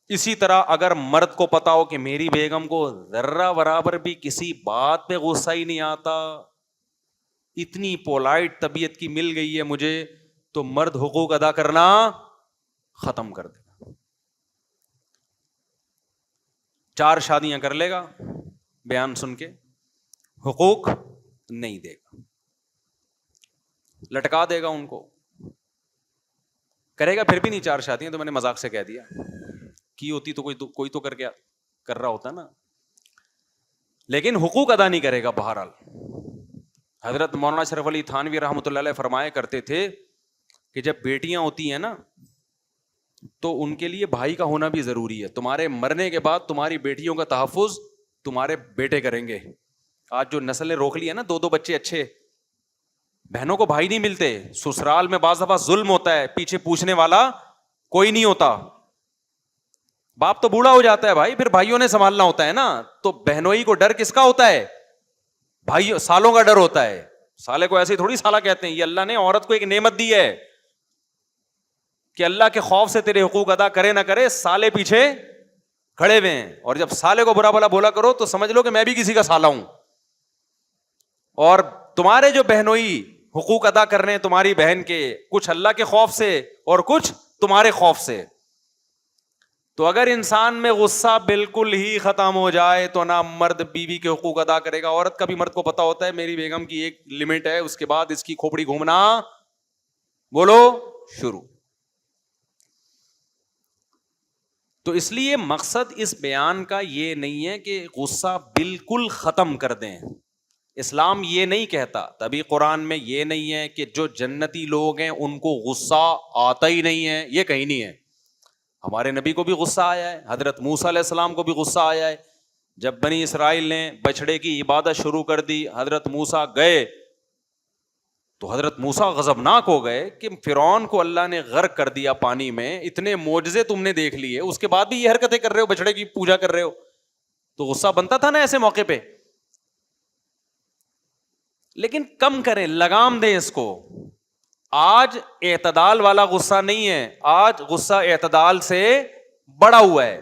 اسی طرح اگر مرد کو پتا ہو کہ میری بیگم کو ذرہ برابر بھی کسی بات پہ غصہ ہی نہیں آتا, اتنی پولائٹ طبیعت کی مل گئی ہے مجھے, تو مرد حقوق ادا کرنا ختم کر دے گا. 4 شادیاں کر لے گا بیان سن کے, حقوق نہیں دے گا, لٹکا دے گا ان کو, کرے گا پھر بھی نہیں 4 شادیاں. تو میں نے مذاق سے کہہ دیا, کی ہوتی تو کوئی تو کر رہا ہوتا نا, لیکن حقوق ادا نہیں کرے گا. بہرحال حضرت مولانا اشرف علی تھانوی رحمۃ اللہ علیہ فرمایا کرتے تھے کہ جب بیٹیاں ہوتی ہیں نا تو ان کے لیے بھائی کا ہونا بھی ضروری ہے. تمہارے مرنے کے بعد تمہاری بیٹیوں کا تحفظ تمہارے بیٹے کریں گے. آج جو نسلیں روک لی ہے نا, 2 بچے اچھے, بہنوں کو بھائی نہیں ملتے, سسرال میں بعض دفعہ ظلم ہوتا ہے, پیچھے پوچھنے والا کوئی نہیں ہوتا, باپ تو بوڑھا ہو جاتا ہے بھائی, پھر بھائیوں نے سنبھالنا ہوتا ہے نا. تو بہنوئی کو ڈر کس کا ہوتا ہے؟ بھائی سالوں کا ڈر ہوتا ہے. سالے کو ایسے تھوڑی سالہ کہتے ہیں, یہ اللہ نے عورت کو ایک نعمت دی ہے کہ اللہ کے خوف سے تیرے حقوق ادا کرے نہ کرے, سالے پیچھے کھڑے ہوئے ہیں. اور جب سالے کو برا بھلا بولا کرو تو سمجھ لو کہ میں بھی کسی کا سالہ ہوں. اور تمہارے جو بہنوئی حقوق ادا کر رہے ہیں تمہاری بہن کے, کچھ اللہ کے خوف سے اور کچھ تمہارے خوف سے. تو اگر انسان میں غصہ بالکل ہی ختم ہو جائے تو نہ مرد بیوی کے حقوق ادا کرے گا. عورت کا بھی مرد کو پتا ہوتا ہے میری بیگم کی ایک لمٹ ہے, اس کے بعد اس کی کھوپڑی گھومنا بولو شروع. تو اس لیے مقصد اس بیان کا یہ نہیں ہے کہ غصہ بالکل ختم کر دیں. اسلام یہ نہیں کہتا, تبھی قرآن میں یہ نہیں ہے کہ جو جنتی لوگ ہیں ان کو غصہ آتا ہی نہیں ہے, یہ کہیں نہیں ہے. ہمارے نبی کو بھی غصہ آیا ہے, حضرت موسیٰ علیہ السلام کو بھی غصہ آیا ہے. جب بنی اسرائیل نے بچڑے کی عبادت شروع کر دی, حضرت موسیٰ گئے تو حضرت موسیٰ غضبناک ہو گئے کہ فرعون کو اللہ نے غرق کر دیا پانی میں, اتنے معجزے تم نے دیکھ لیے, اس کے بعد بھی یہ حرکتیں کر رہے ہو, بچڑے کی پوجا کر رہے ہو. تو غصہ بنتا تھا نا ایسے موقع پہ, لیکن کم کریں, لگام دیں اس کو. آج اعتدال والا غصہ نہیں ہے, آج غصہ اعتدال سے بڑا ہوا ہے.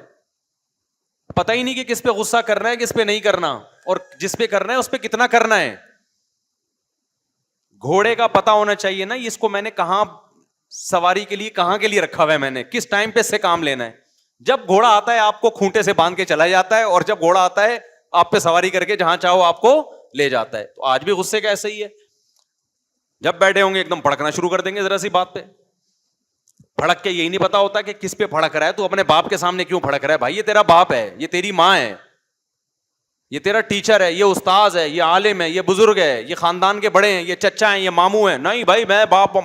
پتہ ہی نہیں کہ کس پہ غصہ کرنا ہے کس پہ نہیں کرنا, اور جس پہ کرنا ہے اس پہ کتنا کرنا ہے. گھوڑے کا پتہ ہونا چاہیے نا, اس کو میں نے کہاں سواری کے لیے کہاں کے لیے رکھا ہوا ہے, میں نے کس ٹائم پہ سے کام لینا ہے. جب گھوڑا آتا ہے آپ کو کھونٹے سے باندھ کے چلا جاتا ہے, اور جب گھوڑا آتا ہے آپ پہ سواری کر کے جہاں چاہو آپ کو لے جاتا ہے. تو آج بھی غصے کا ایسا ہی ہے, جب بیٹھے ہوں گے ایک دم بھڑکنا شروع کر دیں گے ذرا سی بات پہ. بھڑک کے یہی نہیں پتا ہوتا کہ کس پہ بھڑک رہا ہے. تو اپنے باپ کے سامنے کیوں بھڑک رہا ہے؟ بھائی یہ تیرا باپ ہے, یہ تیری ماں ہے, یہ تیرا ٹیچر ہے, یہ استاذ ہے, یہ عالم ہے, یہ بزرگ ہے, یہ خاندان کے بڑے ہیں, یہ چچا ہیں, یہ ماموں ہیں. نہیں بھائی, میں باپ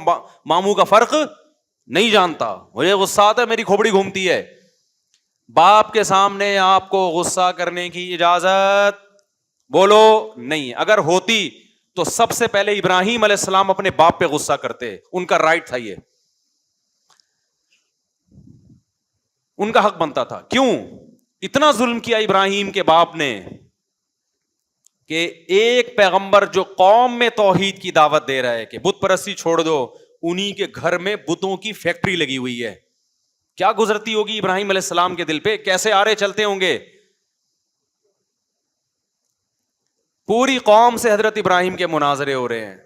ماموں کا فرق نہیں جانتا, مجھے غصہ آتا ہے, میری کھوپڑی گھومتی ہے. باپ کے سامنے آپ کو غصہ کرنے کی اجازت بولو نہیں. اگر ہوتی تو سب سے پہلے ابراہیم علیہ السلام اپنے باپ پہ غصہ کرتے, ان کا رائٹ تھا, یہ ان کا حق بنتا تھا. کیوں اتنا ظلم کیا ابراہیم کے باپ نے کہ ایک پیغمبر جو قوم میں توحید کی دعوت دے رہا ہے کہ بت پرستی چھوڑ دو, انہی کے گھر میں بتوں کی فیکٹری لگی ہوئی ہے. کیا گزرتی ہوگی ابراہیم علیہ السلام کے دل پہ, کیسے آرے چلتے ہوں گے. پوری قوم سے حضرت ابراہیم کے مناظرے ہو رہے ہیں.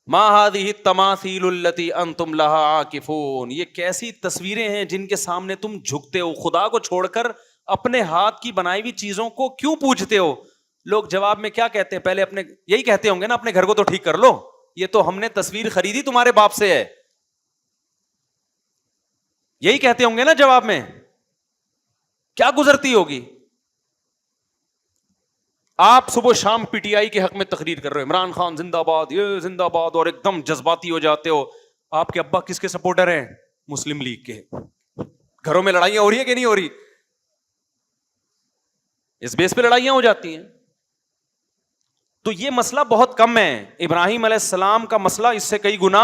ما هذه التماثيل التي انتم لها عاكفون, یہ کیسی تصویریں ہیں جن کے سامنے تم جھکتے ہو. خدا کو چھوڑ کر اپنے ہاتھ کی بنائی ہوئی چیزوں کو کیوں پوجتے ہو؟ لوگ جواب میں کیا کہتے ہیں؟ پہلے اپنے یہی کہتے ہوں گے نا, اپنے گھر کو تو ٹھیک کر لو, یہ تو ہم نے تصویر خریدی تمہارے باپ سے ہے. یہی کہتے ہوں گے نا جواب میں. کیا گزرتی ہوگی؟ آپ صبح شام پی ٹی آئی کے حق میں تقریر کر رہے ہو, عمران خان زندہ باد, یہ زندہ باد, اور ایک دم جذباتی ہو جاتے ہو. آپ کے ابا کس کے سپورٹر ہیں؟ مسلم لیگ کے. گھروں میں لڑائیاں ہو رہی ہیں کہ نہیں ہو رہی؟ اس بیس پہ لڑائیاں ہو جاتی ہیں. تو یہ مسئلہ بہت کم ہے. ابراہیم علیہ السلام کا مسئلہ اس سے کئی گنا,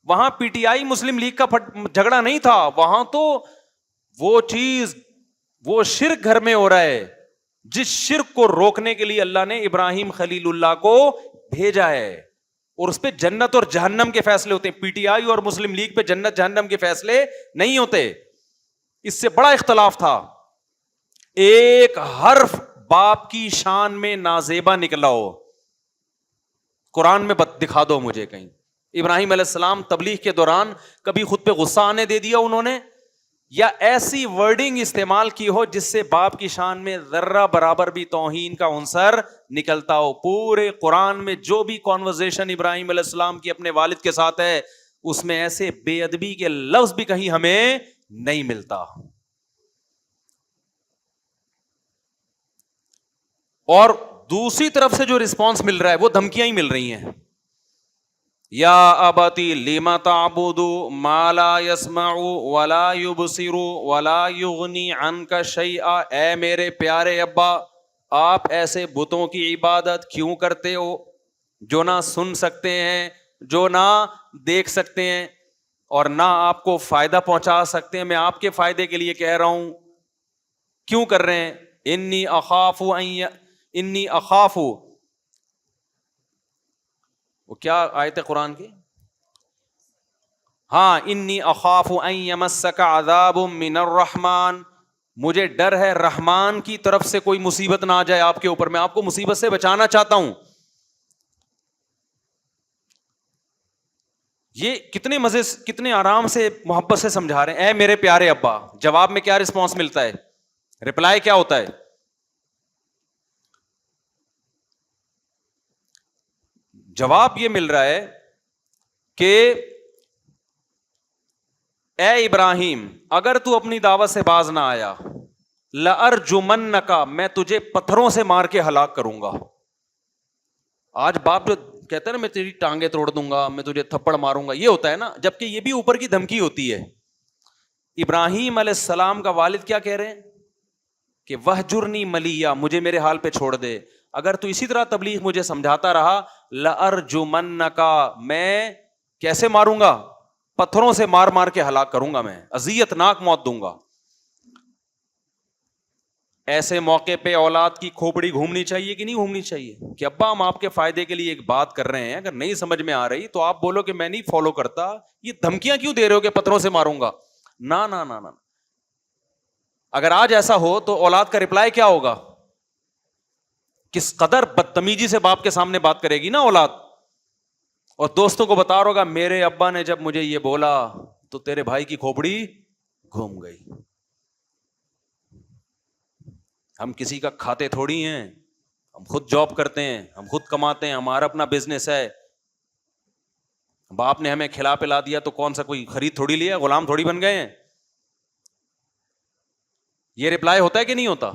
وہاں P T I Muslim league کا جھگڑا نہیں تھا, وہاں تو وہ چیز, وہ شرک گھر میں ہو رہا ہے جس شرک کو روکنے کے لیے اللہ نے ابراہیم خلیل اللہ کو بھیجا ہے, اور اس پہ جنت اور جہنم کے فیصلے ہوتے ہیں. پی ٹی آئی اور مسلم لیگ پہ جنت جہنم کے فیصلے نہیں ہوتے. اس سے بڑا اختلاف تھا. ایک حرف باپ کی شان میں نازیبا نکلا ہو, قرآن میں دکھا دو مجھے کہیں. ابراہیم علیہ السلام تبلیغ کے دوران کبھی خود پہ غصہ آنے دے دیا انہوں نے, یا ایسی ورڈنگ استعمال کی ہو جس سے باپ کی شان میں ذرہ برابر بھی توہین کا عنصر نکلتا ہو؟ پورے قرآن میں جو بھی کانورزیشن ابراہیم علیہ السلام کی اپنے والد کے ساتھ ہے, اس میں ایسے بے ادبی کے لفظ بھی کہیں ہمیں نہیں ملتا. اور دوسری طرف سے جو رسپانس مل رہا ہے وہ دھمکیاں ہی مل رہی ہیں. یا ابتی لما تعبد ما لا يسمع ولا يبصر ولا يغني عنك شيئا, اے میرے پیارے ابا, آپ ایسے بتوں کی عبادت کیوں کرتے ہو جو نہ سن سکتے ہیں, جو نہ دیکھ سکتے ہیں, اور نہ آپ کو فائدہ پہنچا سکتے ہیں؟ میں آپ کے فائدے کے لیے کہہ رہا ہوں. کیوں کر رہے ہیں؟ انی اخاف, وہ کیا آیت ہے قرآن کی؟ ہاں, انی اخاف ان یمسک عذاب من الرحمن, مجھے ڈر ہے رحمان کی طرف سے کوئی مصیبت نہ آ جائے آپ کے اوپر, میں آپ کو مصیبت سے بچانا چاہتا ہوں. یہ کتنے مزے, کتنے آرام سے, محبت سے سمجھا رہے ہیں, اے میرے پیارے ابا. جواب میں کیا رسپانس ملتا ہے؟ رپلائی کیا ہوتا ہے؟ جواب یہ مل رہا ہے کہ اے ابراہیم, اگر تو اپنی دعوت سے باز نہ آیا, لَأَرْجُمَنَّكَ, میں تجھے پتھروں سے مار کے ہلاک کروں گا. آج باپ جو کہتا ہے نا میں تیری ٹانگیں توڑ دوں گا, میں تجھے تھپڑ ماروں گا, یہ ہوتا ہے نا, جبکہ یہ بھی اوپر کی دھمکی ہوتی ہے. ابراہیم علیہ السلام کا والد کیا کہہ رہے ہیں کہ وَهْجُرْنِي مَلِيًّا, مجھے میرے حال پہ چھوڑ دے, اگر تو اسی طرح تبلیغ مجھے سمجھاتا رہا, لَأَرْجُمَنَّكَ, میں کیسے ماروں گا؟ پتھروں سے مار مار کے ہلاک کروں گا, میں اذیت ناک موت دوں گا. ایسے موقع پہ اولاد کی کھوپڑی گھومنی چاہیے کہ نہیں گھومنی چاہیے؟ کہ ابا ہم آپ کے فائدے کے لیے ایک بات کر رہے ہیں, اگر نہیں سمجھ میں آ رہی تو آپ بولو کہ میں نہیں فالو کرتا, یہ دھمکیاں کیوں دے رہے ہو کہ پتھروں سے ماروں گا؟ نا نا نا نا. اگر آج ایسا ہو تو اولاد کا رپلائی کیا ہوگا؟ کس قدر بدتمیزی سے باپ کے سامنے بات کرے گی نا اولاد. اور دوستوں کو بتا رہا ہوگا میرے ابا نے جب مجھے یہ بولا تو تیرے بھائی کی کھوپڑی گھوم گئی. ہم کسی کا کھاتے تھوڑی ہیں, ہم خود جاب کرتے ہیں, ہم خود کماتے ہیں, ہمارا اپنا بزنس ہے, باپ نے ہمیں کھلا پلا دیا تو کون سا کوئی خرید تھوڑی لیا, غلام تھوڑی بن گئے ہیں. یہ رپلائی ہوتا ہے کہ نہیں ہوتا؟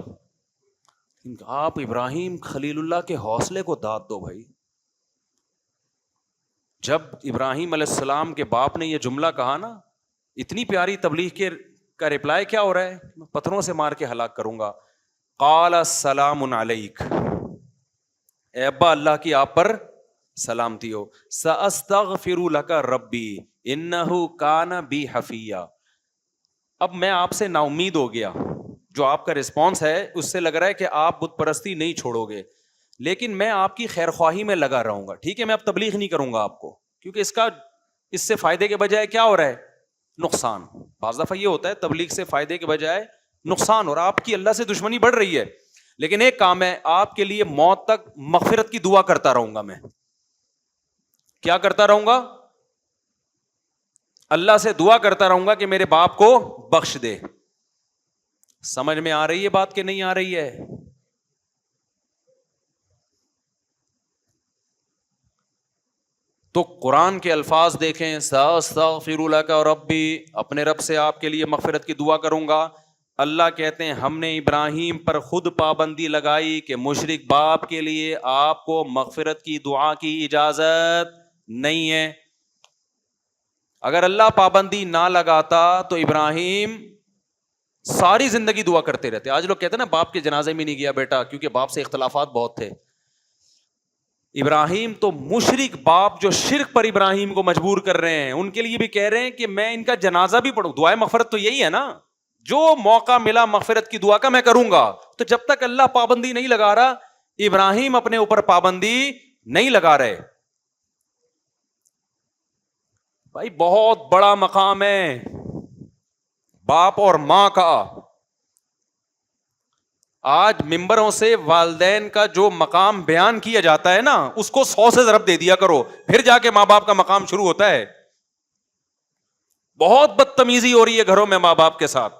آپ ابراہیم خلیل اللہ کے حوصلے کو داد دو بھائی. جب ابراہیم علیہ السلام کے باپ نے یہ جملہ کہا نا, اتنی پیاری تبلیغ کے کا رپلائی کیا ہو رہا ہے, پتھروں سے مار کے ہلاک کروں گا. قال السلام علیک, اے ابا اللہ کی آپ پر سلامتی ہو. ساستغفر لک ربی انہ کان بی حفیہ. اب میں آپ سے نا امید ہو گیا, جو آپ کا رسپانس ہے اس سے لگ رہا ہے کہ آپ بت پرستی نہیں چھوڑو گے, لیکن میں آپ کی خیر خواہی میں لگا رہوں گا. ٹھیک ہے, میں اب تبلیغ نہیں کروں گا آپ کو, کیونکہ اس سے فائدے کے بجائے کیا ہو رہا ہے, نقصان. بعض دفعہ یہ ہوتا ہے تبلیغ سے فائدے کے بجائے نقصان, اور آپ کی اللہ سے دشمنی بڑھ رہی ہے. لیکن ایک کام ہے, آپ کے لیے موت تک مغفرت کی دعا کرتا رہوں گا. میں کیا کرتا رہوں گا؟ اللہ سے دعا کرتا رہوں گا کہ میرے باپ کو بخش دے. سمجھ میں آ رہی ہے بات کہ نہیں آ رہی ہے؟ تو قرآن کے الفاظ دیکھیں, ساستغفر لک ربی, اپنے رب سے آپ کے لیے مغفرت کی دعا کروں گا. اللہ کہتے ہیں ہم نے ابراہیم پر خود پابندی لگائی کہ مشرک باپ کے لیے آپ کو مغفرت کی دعا کی اجازت نہیں ہے. اگر اللہ پابندی نہ لگاتا تو ابراہیم ساری زندگی دعا کرتے رہتے. آج لوگ کہتے ہیں نا باپ کے جنازے میں نہیں گیا بیٹا, کیونکہ باپ سے اختلافات بہت تھے. ابراہیم تو مشرک باپ جو شرک پر ابراہیم کو مجبور کر رہے ہیں, ان کے لیے بھی کہہ رہے ہیں کہ میں ان کا جنازہ بھی پڑھوں. دعائے مغفرت تو یہی ہے نا, جو موقع ملا مغفرت کی دعا کا میں کروں گا. تو جب تک اللہ پابندی نہیں لگا رہا, ابراہیم اپنے اوپر پابندی نہیں لگا رہے. بھائی بہت بڑا مقام ہے باپ اور ماں کا. آج ممبروں سے والدین کا جو مقام بیان کیا جاتا ہے نا, اس کو 100 سے ضرب دے دیا کرو, پھر جا کے ماں باپ کا مقام شروع ہوتا ہے. بہت بدتمیزی ہو رہی ہے گھروں میں ماں باپ کے ساتھ.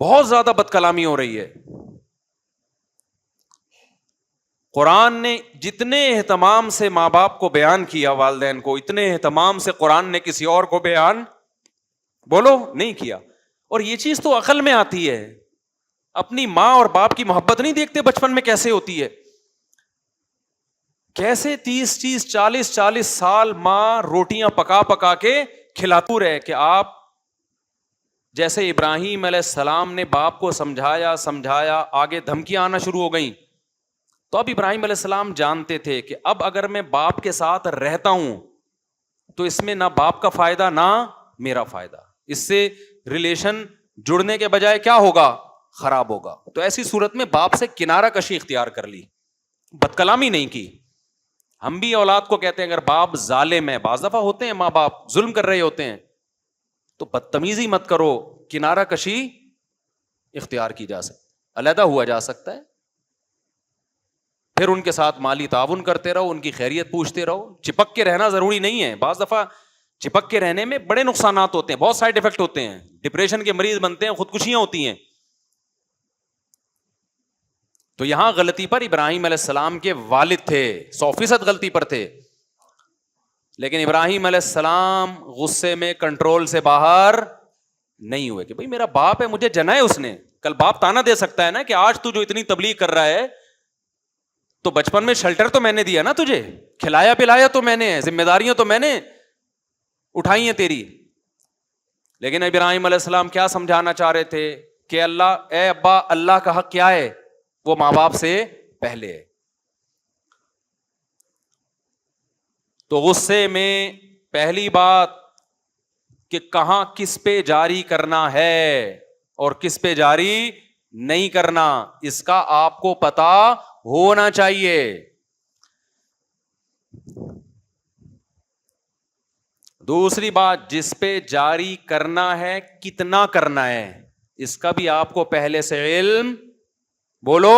بہت زیادہ بد کلامی ہو رہی ہے. قرآن نے جتنے اہتمام سے ماں باپ کو بیان کیا والدین کو, اتنے اہتمام سے قرآن نے کسی اور کو بیان بولو نہیں کیا. اور یہ چیز تو عقل میں آتی ہے. اپنی ماں اور باپ کی محبت نہیں دیکھتے بچپن میں کیسے ہوتی ہے, کیسے 30 40 سال ماں روٹیاں پکا پکا کے کھلاتی رہے, کہ آپ جیسے ابراہیم علیہ السلام نے باپ کو سمجھایا, آگے دھمکیاں آنا شروع ہو گئیں. تو اب ابراہیم علیہ السلام جانتے تھے کہ اب اگر میں باپ کے ساتھ رہتا ہوں تو اس میں نہ باپ کا فائدہ نہ میرا فائدہ, اس سے ریلیشن جڑنے کے بجائے کیا ہوگا, خراب ہوگا. تو ایسی صورت میں باپ سے کنارہ کشی اختیار کر لی, بد کلامی نہیں کی. ہم بھی اولاد کو کہتے ہیں اگر باپ ظالم ہے, بعض دفعہ ہوتے ہیں ماں باپ ظلم کر رہے ہوتے ہیں, تو بدتمیزی مت کرو, کنارہ کشی اختیار کی جا سکتی, علیحدہ ہوا جا سکتا ہے. پھر ان کے ساتھ مالی تعاون کرتے رہو, ان کی خیریت پوچھتے رہو. چپک کے رہنا ضروری نہیں ہے, بعض دفعہ چپک کے رہنے میں بڑے نقصانات ہوتے ہیں, بہت سائڈ افیکٹ ہوتے ہیں, ڈپریشن کے مریض بنتے ہیں, خودکشیاں ہوتی ہیں. تو یہاں غلطی پر ابراہیم علیہ السلام کے والد تھے, 100% غلطی پر تھے. لیکن ابراہیم علیہ السلام غصے میں کنٹرول سے باہر نہیں ہوئے کہ بھئی میرا باپ ہے, مجھے جنا ہے اس نے. کل باپ تانا دے سکتا ہے نا کہ آج تو جو اتنی تبلیغ کر رہا ہے, تو بچپن میں شیلٹر تو میں نے دیا نا تجھے, کھلایا پلایا تو میں نے, ذمہ داریاں تو میں نے اٹھائی ہیں تیری. لیکن ابراہیم علیہ السلام کیا سمجھانا چاہ رہے تھے کہ اللہ, اے ابا اللہ کا حق کیا ہے, وہ ماں باپ سے پہلے ہے. تو غصے میں پہلی بات کہ کہاں کس پہ جاری کرنا ہے اور کس پہ جاری نہیں کرنا, اس کا آپ کو پتا ہونا چاہیے. دوسری بات, جس پہ جاری کرنا ہے کتنا کرنا ہے, اس کا بھی آپ کو پہلے سے علم, بولو,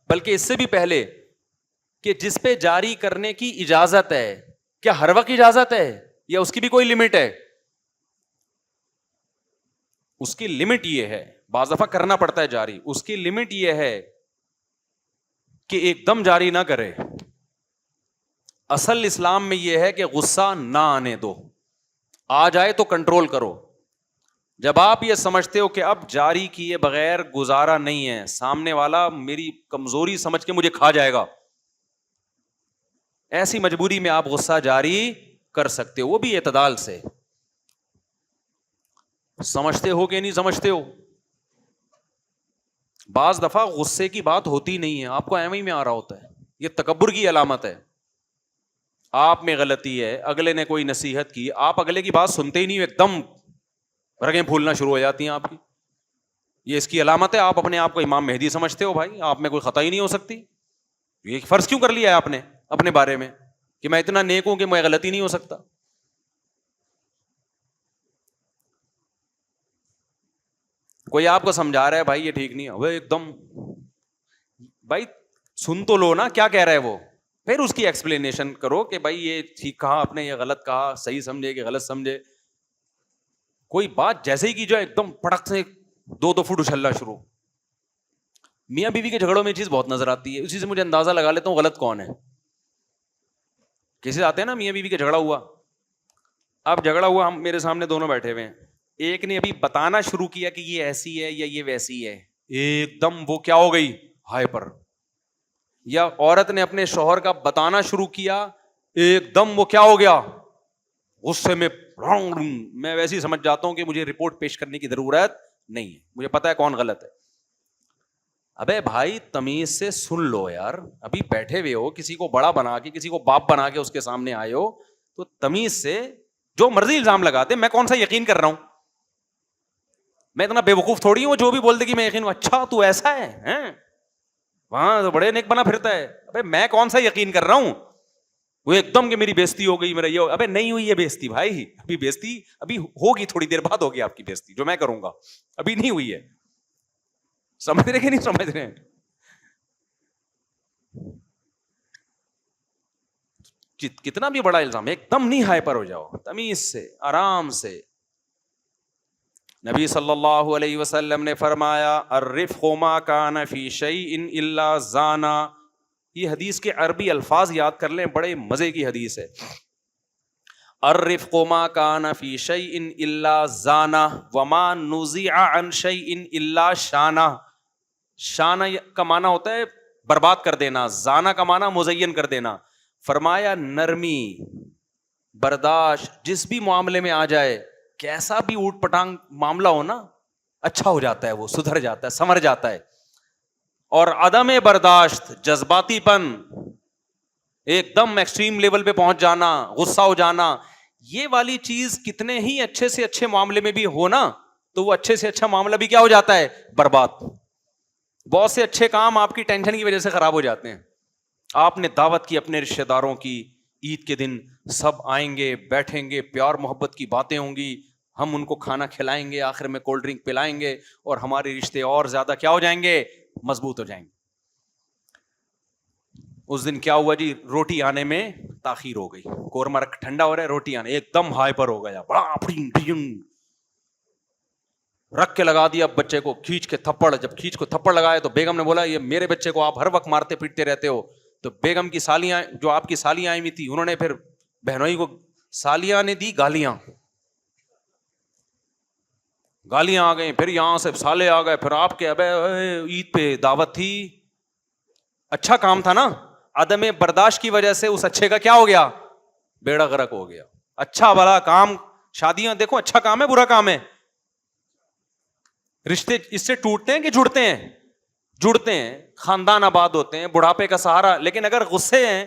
بلکہ اس سے بھی پہلے کہ جس پہ جاری کرنے کی اجازت ہے, کیا ہر وقت اجازت ہے یا اس کی بھی کوئی لمٹ ہے؟ اس کی لمٹ یہ ہے, بعض دفعہ کرنا پڑتا ہے جاری, اس کی لمٹ یہ ہے کہ ایک دم جاری نہ کرے. اصل اسلام میں یہ ہے کہ غصہ نہ آنے دو, آ جائے تو کنٹرول کرو. جب آپ یہ سمجھتے ہو کہ اب جاری کیے بغیر گزارا نہیں ہے, سامنے والا میری کمزوری سمجھ کے مجھے کھا جائے گا, ایسی مجبوری میں آپ غصہ جاری کر سکتے ہو, وہ بھی اعتدال سے. سمجھتے ہو کہ نہیں سمجھتے ہو؟ بعض دفعہ غصے کی بات ہوتی نہیں ہے, آپ کو ایویں میں آ رہا ہوتا ہے, یہ تکبر کی علامت ہے. آپ میں غلطی ہے, اگلے نے کوئی نصیحت کی, آپ اگلے کی بات سنتے ہی نہیں, ایک دم رگیں پھولنا شروع ہو جاتی ہیں آپ کی, یہ اس کی علامت ہے. آپ اپنے آپ کو امام مہدی سمجھتے ہو, بھائی آپ میں کوئی خطا ہی نہیں ہو سکتی. یہ فرض کیوں کر لیا ہے آپ نے اپنے بارے میں کہ میں اتنا نیک ہوں کہ میں غلطی نہیں ہو سکتا؟ کوئی آپ کو سمجھا رہا ہے بھائی یہ ٹھیک نہیں ہے, وہ ایک دم, بھائی سن تو لو نا کیا کہہ رہا ہے وہ, پھر اس کی ایکسپلینیشن کرو کہ بھائی یہ ٹھیک کہا آپ نے, یہ غلط کہا, صحیح سمجھے کہ غلط سمجھے. کوئی بات جیسے ہی کی جو ایک دم پڑک سے 2 فٹ اچھلنا شروع. میاں بیوی کے جھگڑوں میں یہ چیز بہت نظر آتی ہے, اسی سے مجھے اندازہ لگا لیتا ہوں غلط کون ہے. کسی آتے ہیں نا میاں بیوی کا جھگڑا ہوا, اب جھگڑا ہوا, ہم میرے سامنے دونوں بیٹھے ہوئے ہیں, ایک نے ابھی بتانا شروع کیا کہ یہ ایسی ہے یا یہ ویسی ہے, ایک دم وہ کیا ہو گئی, ہائے پر. یا عورت نے اپنے شوہر کا بتانا شروع کیا, ایک دم وہ کیا ہو گیا, غصے میں. میں ویسے ہی سمجھ جاتا ہوں کہ مجھے رپورٹ پیش کرنے کی ضرورت نہیں ہے, مجھے پتا ہے کون غلط ہے. ابے بھائی تمیز سے سن لو یار, ابھی بیٹھے ہوئے ہو, کسی کو بڑا بنا کے, کسی کو باپ بنا کے اس کے سامنے آئے ہو, تو تمیز سے جو مرضی الزام لگاتے, میں کون سا یقین کر رہا ہوں, میں اتنا بے وقوف تھوڑی ہوں جو بھی بول دے کہ میں یقین ہوں, اچھا تو ایسا ہے, وہاں تو بڑے نیک بنا پھرتا ہے. ابے میں کون سا یقین کر رہا ہوں, وہ ایک دم کہ میری بےزتی ہو گئی, میرا یہ, ابے نہیں ہوئی ہے بےزتی بھائی, ابھی بےزتی ابھی ہوگی, تھوڑی دیر بعد ہوگی آپ کی بےزتی, جو میں کروں گا, ابھی نہیں ہوئی ہے. سمجھ رہے کہ نہیں سمجھ رہے ہیں؟ کتنا بھی بڑا الزام, ایک دم نہیں ہائپر ہو جاؤ, تمیز سے آرام سے. نبی صلی اللہ علیہ وسلم نے فرمایا الرفق ما کان فی شیء الا زانا. یہ حدیث کے عربی الفاظ یاد کر لیں, بڑے مزے کی حدیث ہے. الرفق ما کان فی شیء الا زانا وما نزع عن شیء الا شانا. شانا کا معنی ہوتا ہے برباد کر دینا, زانا کا معنی مزین کر دینا. فرمایا نرمی, برداشت جس بھی معاملے میں آ جائے, کیسا بھی اوٹ پٹانگ معاملہ ہو نا, اچھا ہو جاتا ہے, وہ سدھر جاتا ہے, سنور جاتا ہے. اور عدم برداشت, جذباتی پن, ایک دم ایکسٹریم لیول پہ پہنچ جانا, غصہ ہو جانا, یہ والی چیز کتنے ہی اچھے سے اچھے معاملے میں بھی ہو نا, تو وہ اچھے سے اچھا معاملہ بھی کیا ہو جاتا ہے, برباد. بہت سے اچھے کام آپ کی ٹینشن کی وجہ سے خراب ہو جاتے ہیں. آپ نے دعوت کی اپنے رشتے داروں کی, عید کے دن سب آئیں گے, بیٹھیں گے, پیار محبت کی باتیں ہوں گی, ہم ان کو کھانا کھلائیں گے, آخر میں کولڈ ڈرنک پلائیں گے, اور ہمارے رشتے اور زیادہ کیا ہو جائیں گے, مضبوط ہو جائیں گے. اس دن کیا ہوا جی, روٹی آنے میں تاخیر ہو گئی, قورمہ ٹھنڈا ہو رہا ہے, روٹی آنے ایک دم ہائپر ہو گیا, بڑا رکھ کے لگا دیا بچے کو, کھینچ کے تھپڑ. جب کھینچ کو تھپڑ لگایا تو بیگم نے بولا یہ میرے بچے کو آپ ہر وقت مارتے پیٹتے رہتے ہو. تو بیگم کی سالیاں, جو آپ کی سالیاں آئی ہوئی تھی, انہوں نے پھر بہنوئی کو, سالیاں نے دی گالیاں, گالیاں آ گئی, پھر یہاں سے سالے آ گئے, پھر آپ کے ابے عید پہ دعوت تھی, اچھا کام تھا نا, عدم برداشت کی وجہ سے اس اچھے کا کیا ہو گیا, بیڑا غرق ہو گیا. اچھا بڑا کام, شادیاں دیکھو اچھا کام ہے برا کام ہے, رشتے اس سے ٹوٹتے ہیں کہ جڑتے ہیں, جڑتے ہیں, خاندان آباد ہوتے ہیں, بڑھاپے کا سہارا. لیکن اگر غصے ہیں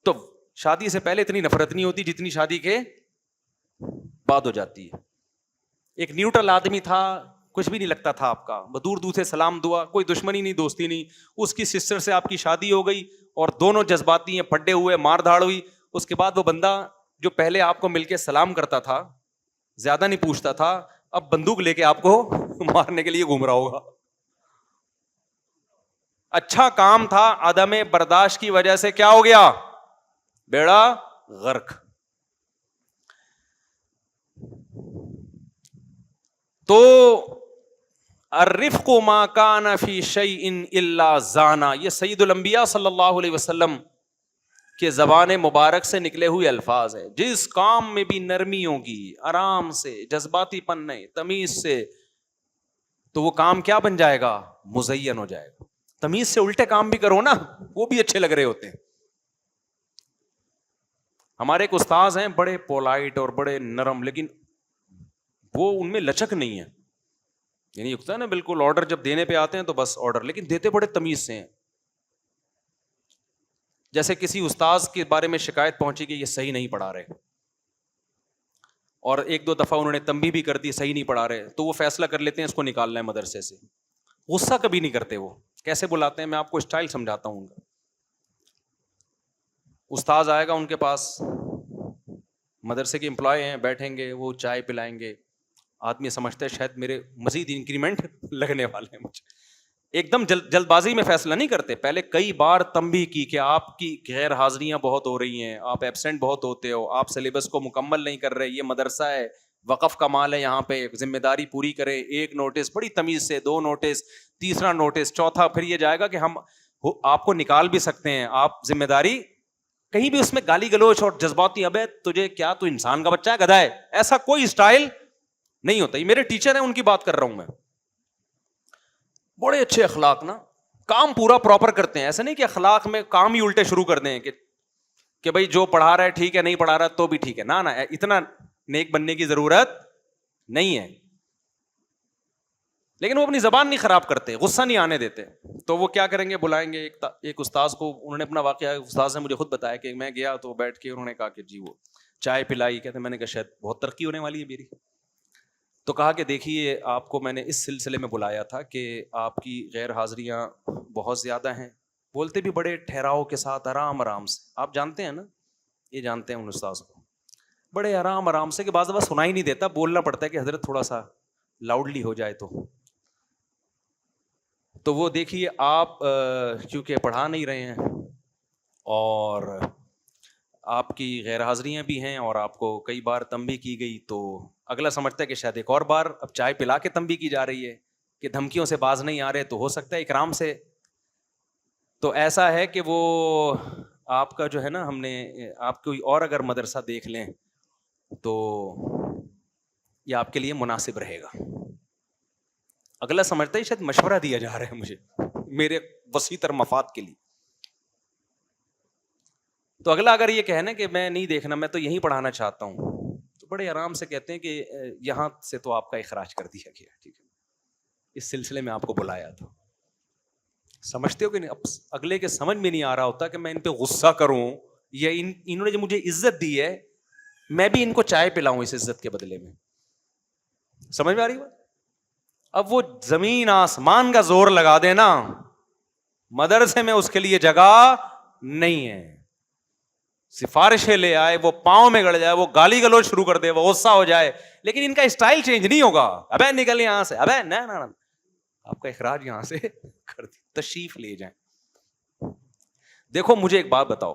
تو شادی سے پہلے اتنی نفرت نہیں ہوتی جتنی شادی کے بعد ہو جاتی ہے. ایک نیوٹرل آدمی تھا, کچھ بھی نہیں لگتا تھا آپ کا, دور دور سے سلام دعا, کوئی دشمنی نہیں دوستی نہیں, اس کی سسٹر سے آپ کی شادی ہو گئی اور دونوں جذباتی ہیں, پھڈے ہوئے, مار دھاڑ ہوئی. اس کے بعد وہ بندہ جو پہلے آپ کو مل کے سلام کرتا تھا, زیادہ نہیں پوچھتا تھا, اب بندوق لے کے آپ کو مارنے کے لیے گھوم رہا ہوگا. اچھا کام تھا, عدم برداشت کی وجہ سے کیا ہو گیا, بیڑا غرق. تو الرفق ما کان فی شیء الا زانا، یہ سید الانبیاء صلی اللہ علیہ وسلم کے زبان مبارک سے نکلے ہوئے الفاظ ہیں. جس کام میں بھی نرمی ہوگی، آرام سے، جذباتی پن نہیں، تمیز سے، تو وہ کام کیا بن جائے گا؟ مزین ہو جائے گا. تمیز سے الٹے کام بھی کرو نا، وہ بھی اچھے لگ رہے ہوتے ہیں. ہمارے ایک استاذ ہیں بڑے پولائٹ اور بڑے نرم، لیکن وہ ان میں لچک نہیں ہے. یعنی ہوتا ہے نا بالکل آرڈر جب دینے پہ آتے ہیں تو بس آرڈر، لیکن دیتے بڑے تمیز سے ہیں. جیسے کسی استاذ کے بارے میں شکایت پہنچی کہ یہ صحیح نہیں پڑھا رہے، اور ایک دو دفعہ انہوں نے تنبیہ بھی کر دی صحیح نہیں پڑھا رہے، تو وہ فیصلہ کر لیتے ہیں اس کو نکالنا ہے مدرسے سے. غصہ کبھی نہیں کرتے. وہ کیسے بلاتے ہیں، میں آپ کو اسٹائل سمجھاتا ہوں ان کا. استاذ آئے گا ان کے پاس، مدرسے کے امپلائی ہیں، بیٹھیں گے، وہ چائے پلائیں گے. آدمی سمجھتا ہے شاید میرے مزید انکریمنٹ لگنے والے ہیں مجھے. ایک دم جلد بازی میں فیصلہ نہیں کرتے، پہلے کئی بار تنبیہ کی کہ آپ کی غیر حاضریاں بہت ہو رہی ہیں، آپ ایبسینٹ بہت ہوتے ہو، آپ سلیبس کو مکمل نہیں کر رہے، یہ مدرسہ ہے، وقف کا مال ہے، یہاں پہ ذمہ داری پوری کریں. ایک نوٹس بڑی تمیز سے، دو نوٹس، تیسرا نوٹس، چوتھا پھر یہ جائے گا کہ ہم آپ کو نکال بھی سکتے ہیں، آپ ذمہ داری. کہیں بھی اس میں گالی گلوچ اور جذباتی ابے تجھے کیا، تو انسان کا بچہ ہے، گدھا ہے، ایسا کوئی اسٹائل نہیں ہوتا. یہ میرے ٹیچر ہیں، ان کی بات کر رہا ہوں میں. بڑے اچھے اخلاق نا، کام پورا پراپر کرتے ہیں. ایسا نہیں کہ اخلاق میں کام ہی الٹے شروع کر دیں کہ بھائی جو پڑھا رہا ہے ٹھیک ہے، نہیں پڑھا رہا تو بھی ٹھیک ہے. نہ اتنا نیک بننے کی ضرورت نہیں ہے. لیکن وہ اپنی زبان نہیں خراب کرتے، غصہ نہیں آنے دیتے. تو وہ کیا کریں گے، بلائیں گے ایک استاذ کو. انہوں نے اپنا واقعہ استاذ نے مجھے خود بتایا کہ میں گیا تو بیٹھ کے انہوں نے کہا کہ جی وہ چائے پلائی. کہتے میں نے کہا شاید بہت ترقی ہونے والی ہے میری. تو کہا کہ دیکھیے آپ کو میں نے اس سلسلے میں بلایا تھا کہ آپ کی غیر حاضریاں بہت زیادہ ہیں. بولتے بھی بڑے ٹھہراؤ کے ساتھ، آرام آرام سے. آپ جانتے ہیں نا، یہ جانتے ہیں ان استاذ کو، بڑے آرام آرام سے، کہ بعض دفعہ سنا ہی نہیں دیتا، بولنا پڑتا ہے کہ حضرت تھوڑا سا لاؤڈلی ہو جائے. تو وہ دیکھیے آپ کیونکہ پڑھا نہیں رہے ہیں اور آپ کی غیر حاضریاں بھی ہیں اور آپ کو کئی بار تنبیہ کی گئی، تو اگلا سمجھتا ہے کہ شاید ایک اور بار اب چائے پلا کے تنبیہ کی جا رہی ہے کہ دھمکیوں سے باز نہیں آ رہے، تو ہو سکتا ہے اکرام سے. تو ایسا ہے کہ وہ آپ کا جو ہے نا، ہم نے آپ کوئی اور اگر مدرسہ دیکھ لیں تو یہ آپ کے لیے مناسب رہے گا. اگلا سمجھتا ہے شاید مشورہ دیا جا رہا ہے مجھے میرے وسیع تر مفاد کے لیے. تو اگلا اگر یہ کہنا کہ میں نہیں دیکھنا، میں تو یہیں پڑھانا چاہتا ہوں، تو بڑے آرام سے کہتے ہیں کہ یہاں سے تو آپ کا اخراج کر دیا گیا، ٹھیک ہے، اس سلسلے میں آپ کو بلایا تھا. سمجھتے ہو کہ نہیں؟ اب اگلے کے سمجھ میں نہیں آ رہا ہوتا کہ میں ان پہ غصہ کروں یا انہوں نے جو مجھے عزت دی ہے میں بھی ان کو چائے پلاؤں اس عزت کے بدلے میں. سمجھ میں آ رہی بات؟ اب وہ زمین آسمان کا زور لگا دینا، مدرسے میں اس کے لیے جگہ نہیں ہے. سفارشیں لے آئے، وہ پاؤں میں گڑ جائے، وہ گالی گلوچ شروع کر دے، وہ غصہ ہو جائے، لیکن ان کا اسٹائل چینج نہیں ہوگا. ابے نکل یہاں سے، ابے نہ آپ کا اخراج یہاں سے کر دی، تشریف لے جائیں. دیکھو مجھے ایک بات بتاؤ،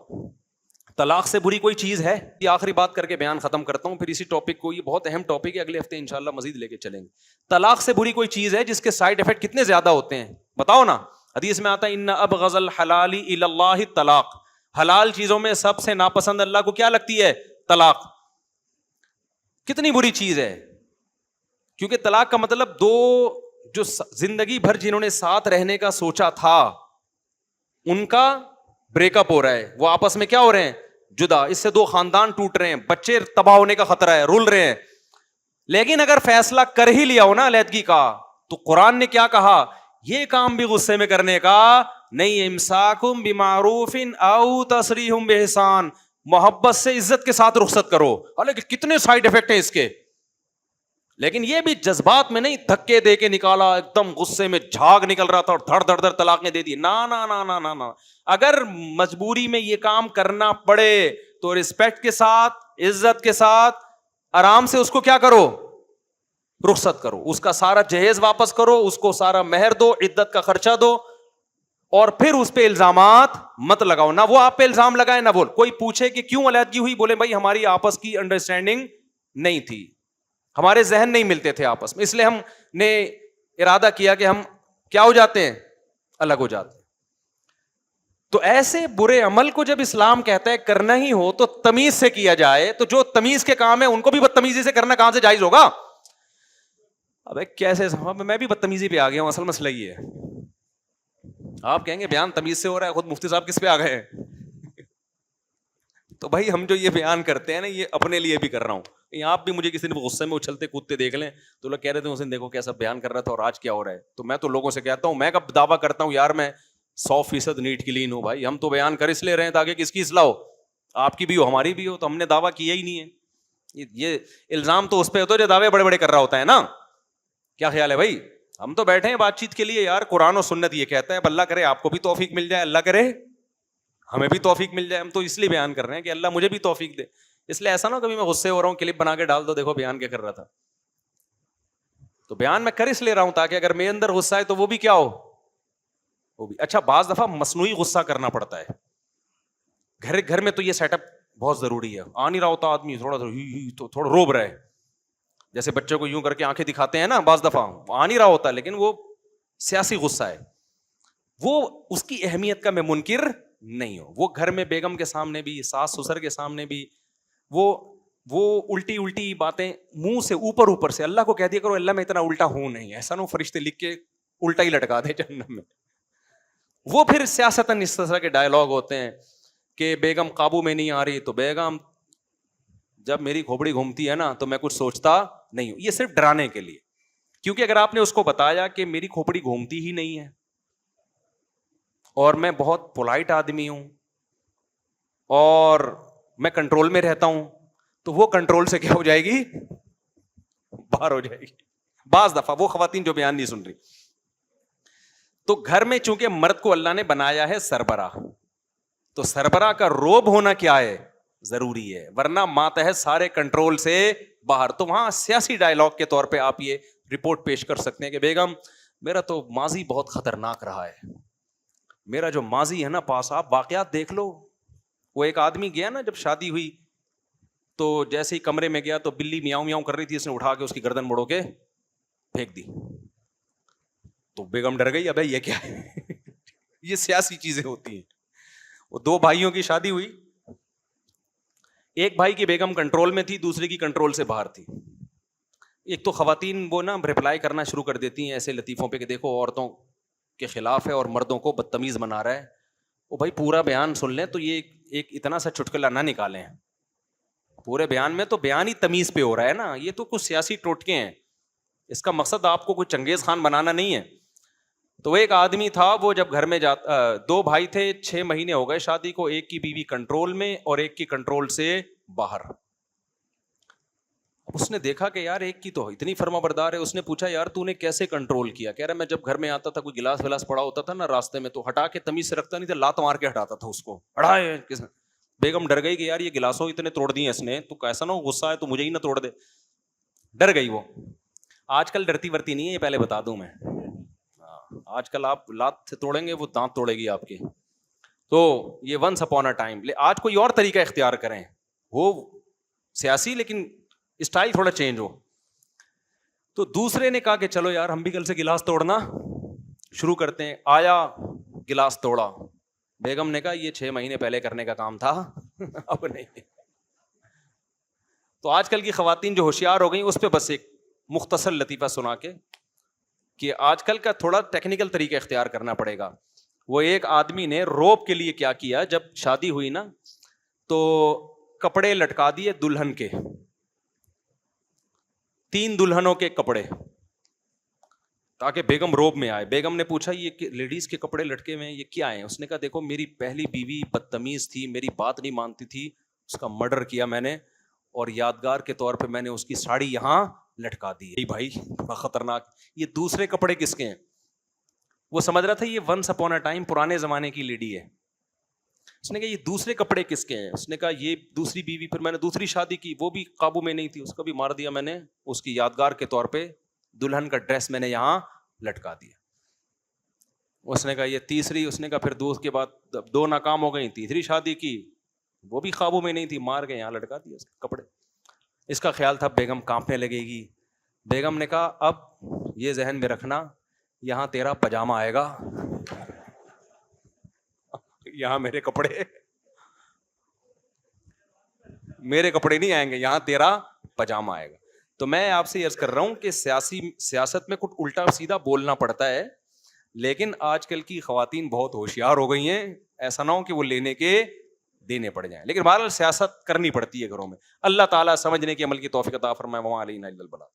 طلاق سے بری کوئی چیز ہے؟ یہ آخری بات کر کے بیان ختم کرتا ہوں، پھر اسی ٹاپک کو، یہ بہت اہم ٹاپک ہے، اگلے ہفتے انشاءاللہ مزید لے کے چلیں گے. طلاق سے بری کوئی چیز ہے جس کے سائیڈ ایفیکٹ کتنے زیادہ ہوتے ہیں؟ بتاؤ نا. حدیث میں آتا ہے ان ابغض الحلال الی اللہ الطلاق، حلال چیزوں میں سب سے ناپسند اللہ کو کیا لگتی ہے؟ طلاق. کتنی بری چیز ہے، کیونکہ طلاق کا مطلب دو جو زندگی بھر جنہوں نے ساتھ رہنے کا سوچا تھا ان کا بریک اپ ہو رہا ہے، وہ آپس میں کیا ہو رہے ہیں؟ جدا. اس سے دو خاندان ٹوٹ رہے ہیں، بچے تباہ ہونے کا خطرہ ہے، رول رہے ہیں. لیکن اگر فیصلہ کر ہی لیا ہو نا علیحدگی کا، تو قرآن نے کیا کہا؟ یہ کام بھی غصے میں کرنے کا نہیں. امساکم بمعروف او تسریح باحسان، محبت سے عزت کے ساتھ رخصت کرو. حالانکہ کتنے سائیڈ ایفیکٹ ہیں اس کے، لیکن یہ بھی جذبات میں نہیں دھکے دے کے نکالا، ایک دم غصے میں جھاگ نکل رہا تھا اور دھڑ دھڑ دھڑ طلاقیں دے دی. نا نا نا نا نا نا. اگر مجبوری میں یہ کام کرنا پڑے تو رسپیکٹ کے ساتھ، عزت کے ساتھ، آرام سے اس کو کیا کرو؟ رخصت کرو. اس کا سارا جہیز واپس کرو، اس کو سارا مہر دو، عدت کا خرچہ دو، اور پھر اس پہ الزامات مت لگاؤ. نہ وہ آپ پہ الزام لگائے، نہ کوئی پوچھے کہ کیوں علیحدگی ہوئی، بولے بھائی ہماری آپس کی انڈرسٹینڈنگ نہیں تھی. ہمارے ذہن نہیں ملتے تھے آپس میں، اس لیے ہم نے ارادہ کیا کہ ہم کیا ہو جاتے ہیں، الگ ہو جاتے ہیں. تو ایسے برے عمل کو جب اسلام کہتا ہے کرنا ہی ہو تو تمیز سے کیا جائے، تو جو تمیز کے کام ہے ان کو بھی بدتمیزی سے کرنا کہاں سے جائز ہوگا؟ ابے کیسے میں بھی بدتمیزی پہ آ گیا ہوں، اصل مسئلہ یہ ہے. آپ کہیں گے بیان تمیز سے ہو رہا ہے، خود مفتی صاحب کس پہ آ گئے ہیں؟ تو بھائی ہم جو یہ بیان کرتے ہیں نا، یہ اپنے لیے بھی کر رہا ہوں. آپ بھی مجھے کسی نے غصے میں اچھلتے کودتے دیکھ لیں تو لوگ کہہ رہے تھے اس دن دیکھو کیسا بیان کر رہا تھا اور آج کیا ہو رہا ہے. تو میں تو لوگوں سے کہتا ہوں، میں کب دعویٰ کرتا ہوں یار میں 100% نیٹ کلین ہوں. بھائی ہم تو بیان کر اس لیے رہے ہیں تاکہ کس کی اصلاح ہو، آپ کی بھی ہو ہماری بھی ہو. تو ہم نے دعویٰ کیا ہی نہیں ہے. یہ الزام تو اس پہ ہوتا ہے جو دعوے بڑے بڑے کر رہا ہوتا ہے نا. کیا خیال ہے بھائی؟ ہم تو بیٹھے ہیں بات چیت کے لیے یار. قرآن و سنت یہ کہتا ہے، اب اللہ کرے آپ کو بھی توفیق مل جائے، اللہ کرے ہمیں بھی توفیق مل جائے. ہم تو اس لیے بیان کر رہے ہیں کہ اللہ مجھے بھی توفیق دے. اس لیے ایسا نہ کبھی میں غصے ہو رہا ہوں کلپ بنا کے ڈال دو دیکھو بیان کیا کر رہا تھا. تو بیان میں کر اس لیے رہا ہوں تاکہ اگر میرے اندر غصہ ہے تو وہ بھی کیا ہو، وہ بھی. اچھا بعض دفعہ مصنوعی غصہ کرنا پڑتا ہے. گھر میں تو یہ سیٹ اپ بہت ضروری ہے. آ نہیں رہا ہوتا آدمی تھوڑا روب رہا ہے، جیسے بچوں کو یوں کر کے آنکھیں دکھاتے ہیں نا، بعض دفعہ آ نہیں رہا ہوتا لیکن وہ سیاسی غصہ ہے. وہ اس کی اہمیت کا میں منکر نہیں ہوں. وہ گھر میں بیگم کے سامنے بھی، ساس سسر کے سامنے بھی وہ الٹی باتیں منہ سے اوپر سے اللہ کو کہہ دیا کرو اللہ میں اتنا الٹا ہوں نہیں، ایسا نہ فرشتے لکھ کے الٹا ہی لٹکا دے جہنم میں. وہ پھر سیاستاً اس طرح کے ڈائلاگ ہوتے ہیں کہ بیگم قابو میں نہیں آ رہی تو بیگم جب میری کھوپڑی گھومتی ہے نا تو میں کچھ سوچتا نہیں ہوں. یہ صرف ڈرانے کے لیے، کیونکہ اگر آپ نے اس کو بتایا کہ میری کھوپڑی گھومتی ہی نہیں ہے اور میں بہت پولائٹ آدمی ہوں اور میں کنٹرول میں رہتا ہوں، تو وہ کنٹرول سے کیا ہو جائے گی، باہر ہو جائے گی. بعض دفعہ وہ خواتین جو بیان نہیں سن رہی. تو گھر میں چونکہ مرد کو اللہ نے بنایا ہے سربراہ، تو سربراہ کا روب ہونا کیا ہے، ضروری ہے، ورنہ ماتحت سارے کنٹرول سے باہر. تو وہاں سیاسی ڈائلاگ کے طور پہ آپ یہ رپورٹ پیش کر سکتے ہیں کہ بیگم میرا تو ماضی بہت خطرناک رہا ہے، میرا جو ماضی ہے نا پاس، آپ واقعات دیکھ لو. وہ ایک آدمی گیا نا جب شادی ہوئی تو جیسے ہی کمرے میں گیا تو بلی میاؤں میاؤں کر رہی تھی، اس نے اٹھا کے اس کی گردن موڑو کے پھینک دی. تو بیگم ڈر گئی، ابے یہ کیا ہے. یہ سیاسی چیزیں ہوتی ہیں. وہ دو بھائیوں کی شادی ہوئی، ایک بھائی کی بیگم کنٹرول میں تھی، دوسرے کی کنٹرول سے باہر تھی. ایک تو خواتین وہ نا رپلائی کرنا شروع کر دیتی ہیں ایسے لطیفوں پہ کہ دیکھو عورتوں کے خلاف ہے اور مردوں کو بدتمیز بنا رہا ہے. وہ بھائی پورا بیان سن لیں تو یہ ایک اتنا سا چٹکلا نہ نکالیں. پورے بیان میں تو بیان ہی تمیز پہ ہو رہا ہے نا. یہ تو کچھ سیاسی ٹوٹکے ہیں، اس کا مقصد آپ کو کوئی چنگیز خان بنانا نہیں ہے. تو ایک آدمی تھا، وہ جب گھر میں دو بھائی تھے، 6 مہینے ہو گئے شادی کو، ایک کی بیوی کنٹرول میں اور ایک کی کنٹرول سے باہر. اس نے دیکھا کہ یار ایک کی تو اتنی فرما بردار ہے. اس نے پوچھا یار تو نے کیسے کنٹرول کیا؟ کہہ رہا میں جب گھر میں آتا تھا کوئی گلاس ولاس پڑا ہوتا تھا نا راستے میں تو ہٹا کے تمیز سے رکھتا نہیں تھا، لات مار کے ہٹاتا تھا اس کو. اڑائے بیگم ڈر گئی کہ یار یہ گلاسوں اتنے توڑ دیے اس نے، تو کیسا نہ ہو غصہ ہے تو مجھے ہی نہ توڑ دے. ڈر گئی وہ. آج کل ڈرتی ورتی نہیں ہے، یہ پہلے بتا دوں میں. آج کل آپ لات سے توڑیں گے وہ دانت توڑے گی آپ کے. تو یہ ونس اپون اے ٹائم. آج کوئی اور طریقہ اختیار کریں، وہ سیاسی لیکن اسٹائل تھوڑا چینج ہو. تو دوسرے نے کہا کہ چلو یار ہم بھی کل سے گلاس توڑنا شروع کرتے ہیں. آیا گلاس توڑا. بیگم نے کہا یہ 6 مہینے پہلے کرنے کا کام تھا اب نہیں. تو آج کل کی خواتین جو ہوشیار ہو گئی اس پہ بس ایک مختصر لطیفہ سنا کے کہ آج کل کا تھوڑا ٹیکنیکل طریقہ اختیار کرنا پڑے گا. وہ ایک آدمی نے روب کے لیے کیا کیا، جب شادی ہوئی نا تو کپڑے لٹکا دیے دلہن کے، 3 دلہنوں کے کپڑے، تاکہ بیگم روب میں آئے. بیگم نے پوچھا یہ لیڈیز کے کپڑے لٹکے ہوئے ہیں یہ کیا ہیں؟ اس نے کہا دیکھو میری پہلی بیوی بدتمیز تھی، میری بات نہیں مانتی تھی، اس کا مرڈر کیا میں نے اور یادگار کے طور پہ میں نے اس کی ساڑی یہاں لٹکا دی. بھائی بڑا خطرناک. یہ دوسرے کپڑے کس کے ہیں؟ وہ سمجھ رہا تھا یہ ونس اپون اے ٹائم پرانے زمانے کی لیڈی ہے. اس نے کہا یہ دوسرے کپڑے کس کے ہیں؟ اس نے کہا یہ دوسری بیوی، پھر میں نے دوسری شادی کی وہ بھی قابو میں نہیں تھی، اس کو بھی مار دیا میں نے، اس کی یادگار کے طور پہ دلہن کا ڈریس میں نے یہاں لٹکا دیا. اس نے کہا یہ تیسری. اس نے کہا پھر دوست کے بعد 2 ناکام ہو گئی، تیسری شادی کی وہ بھی قابو میں نہیں تھی، مار کے یہاں لٹکا دیا اس کے کپڑے. اس کا خیال تھا بیگم کانپنے لگے گی. بیگم نے کہا اب یہ ذہن میں رکھنا, یہاں تیرا پاجامہ آئے گا, یہاں میرے کپڑے نہیں آئیں گے, یہاں تیرا پاجامہ آئے گا. تو میں آپ سے عرض کر رہا ہوں کہ سیاست میں کچھ الٹا سیدھا بولنا پڑتا ہے, لیکن آج کل کی خواتین بہت ہوشیار ہو گئی ہیں, ایسا نہ ہو کہ وہ لینے کے دینے پڑ جائیں. لیکن بہرحال سیاست کرنی پڑتی ہے گھروں میں. اللہ تعالیٰ سمجھنے کی عمل کی توفیق عطا فرمائے. وما علینا الا البلاغ.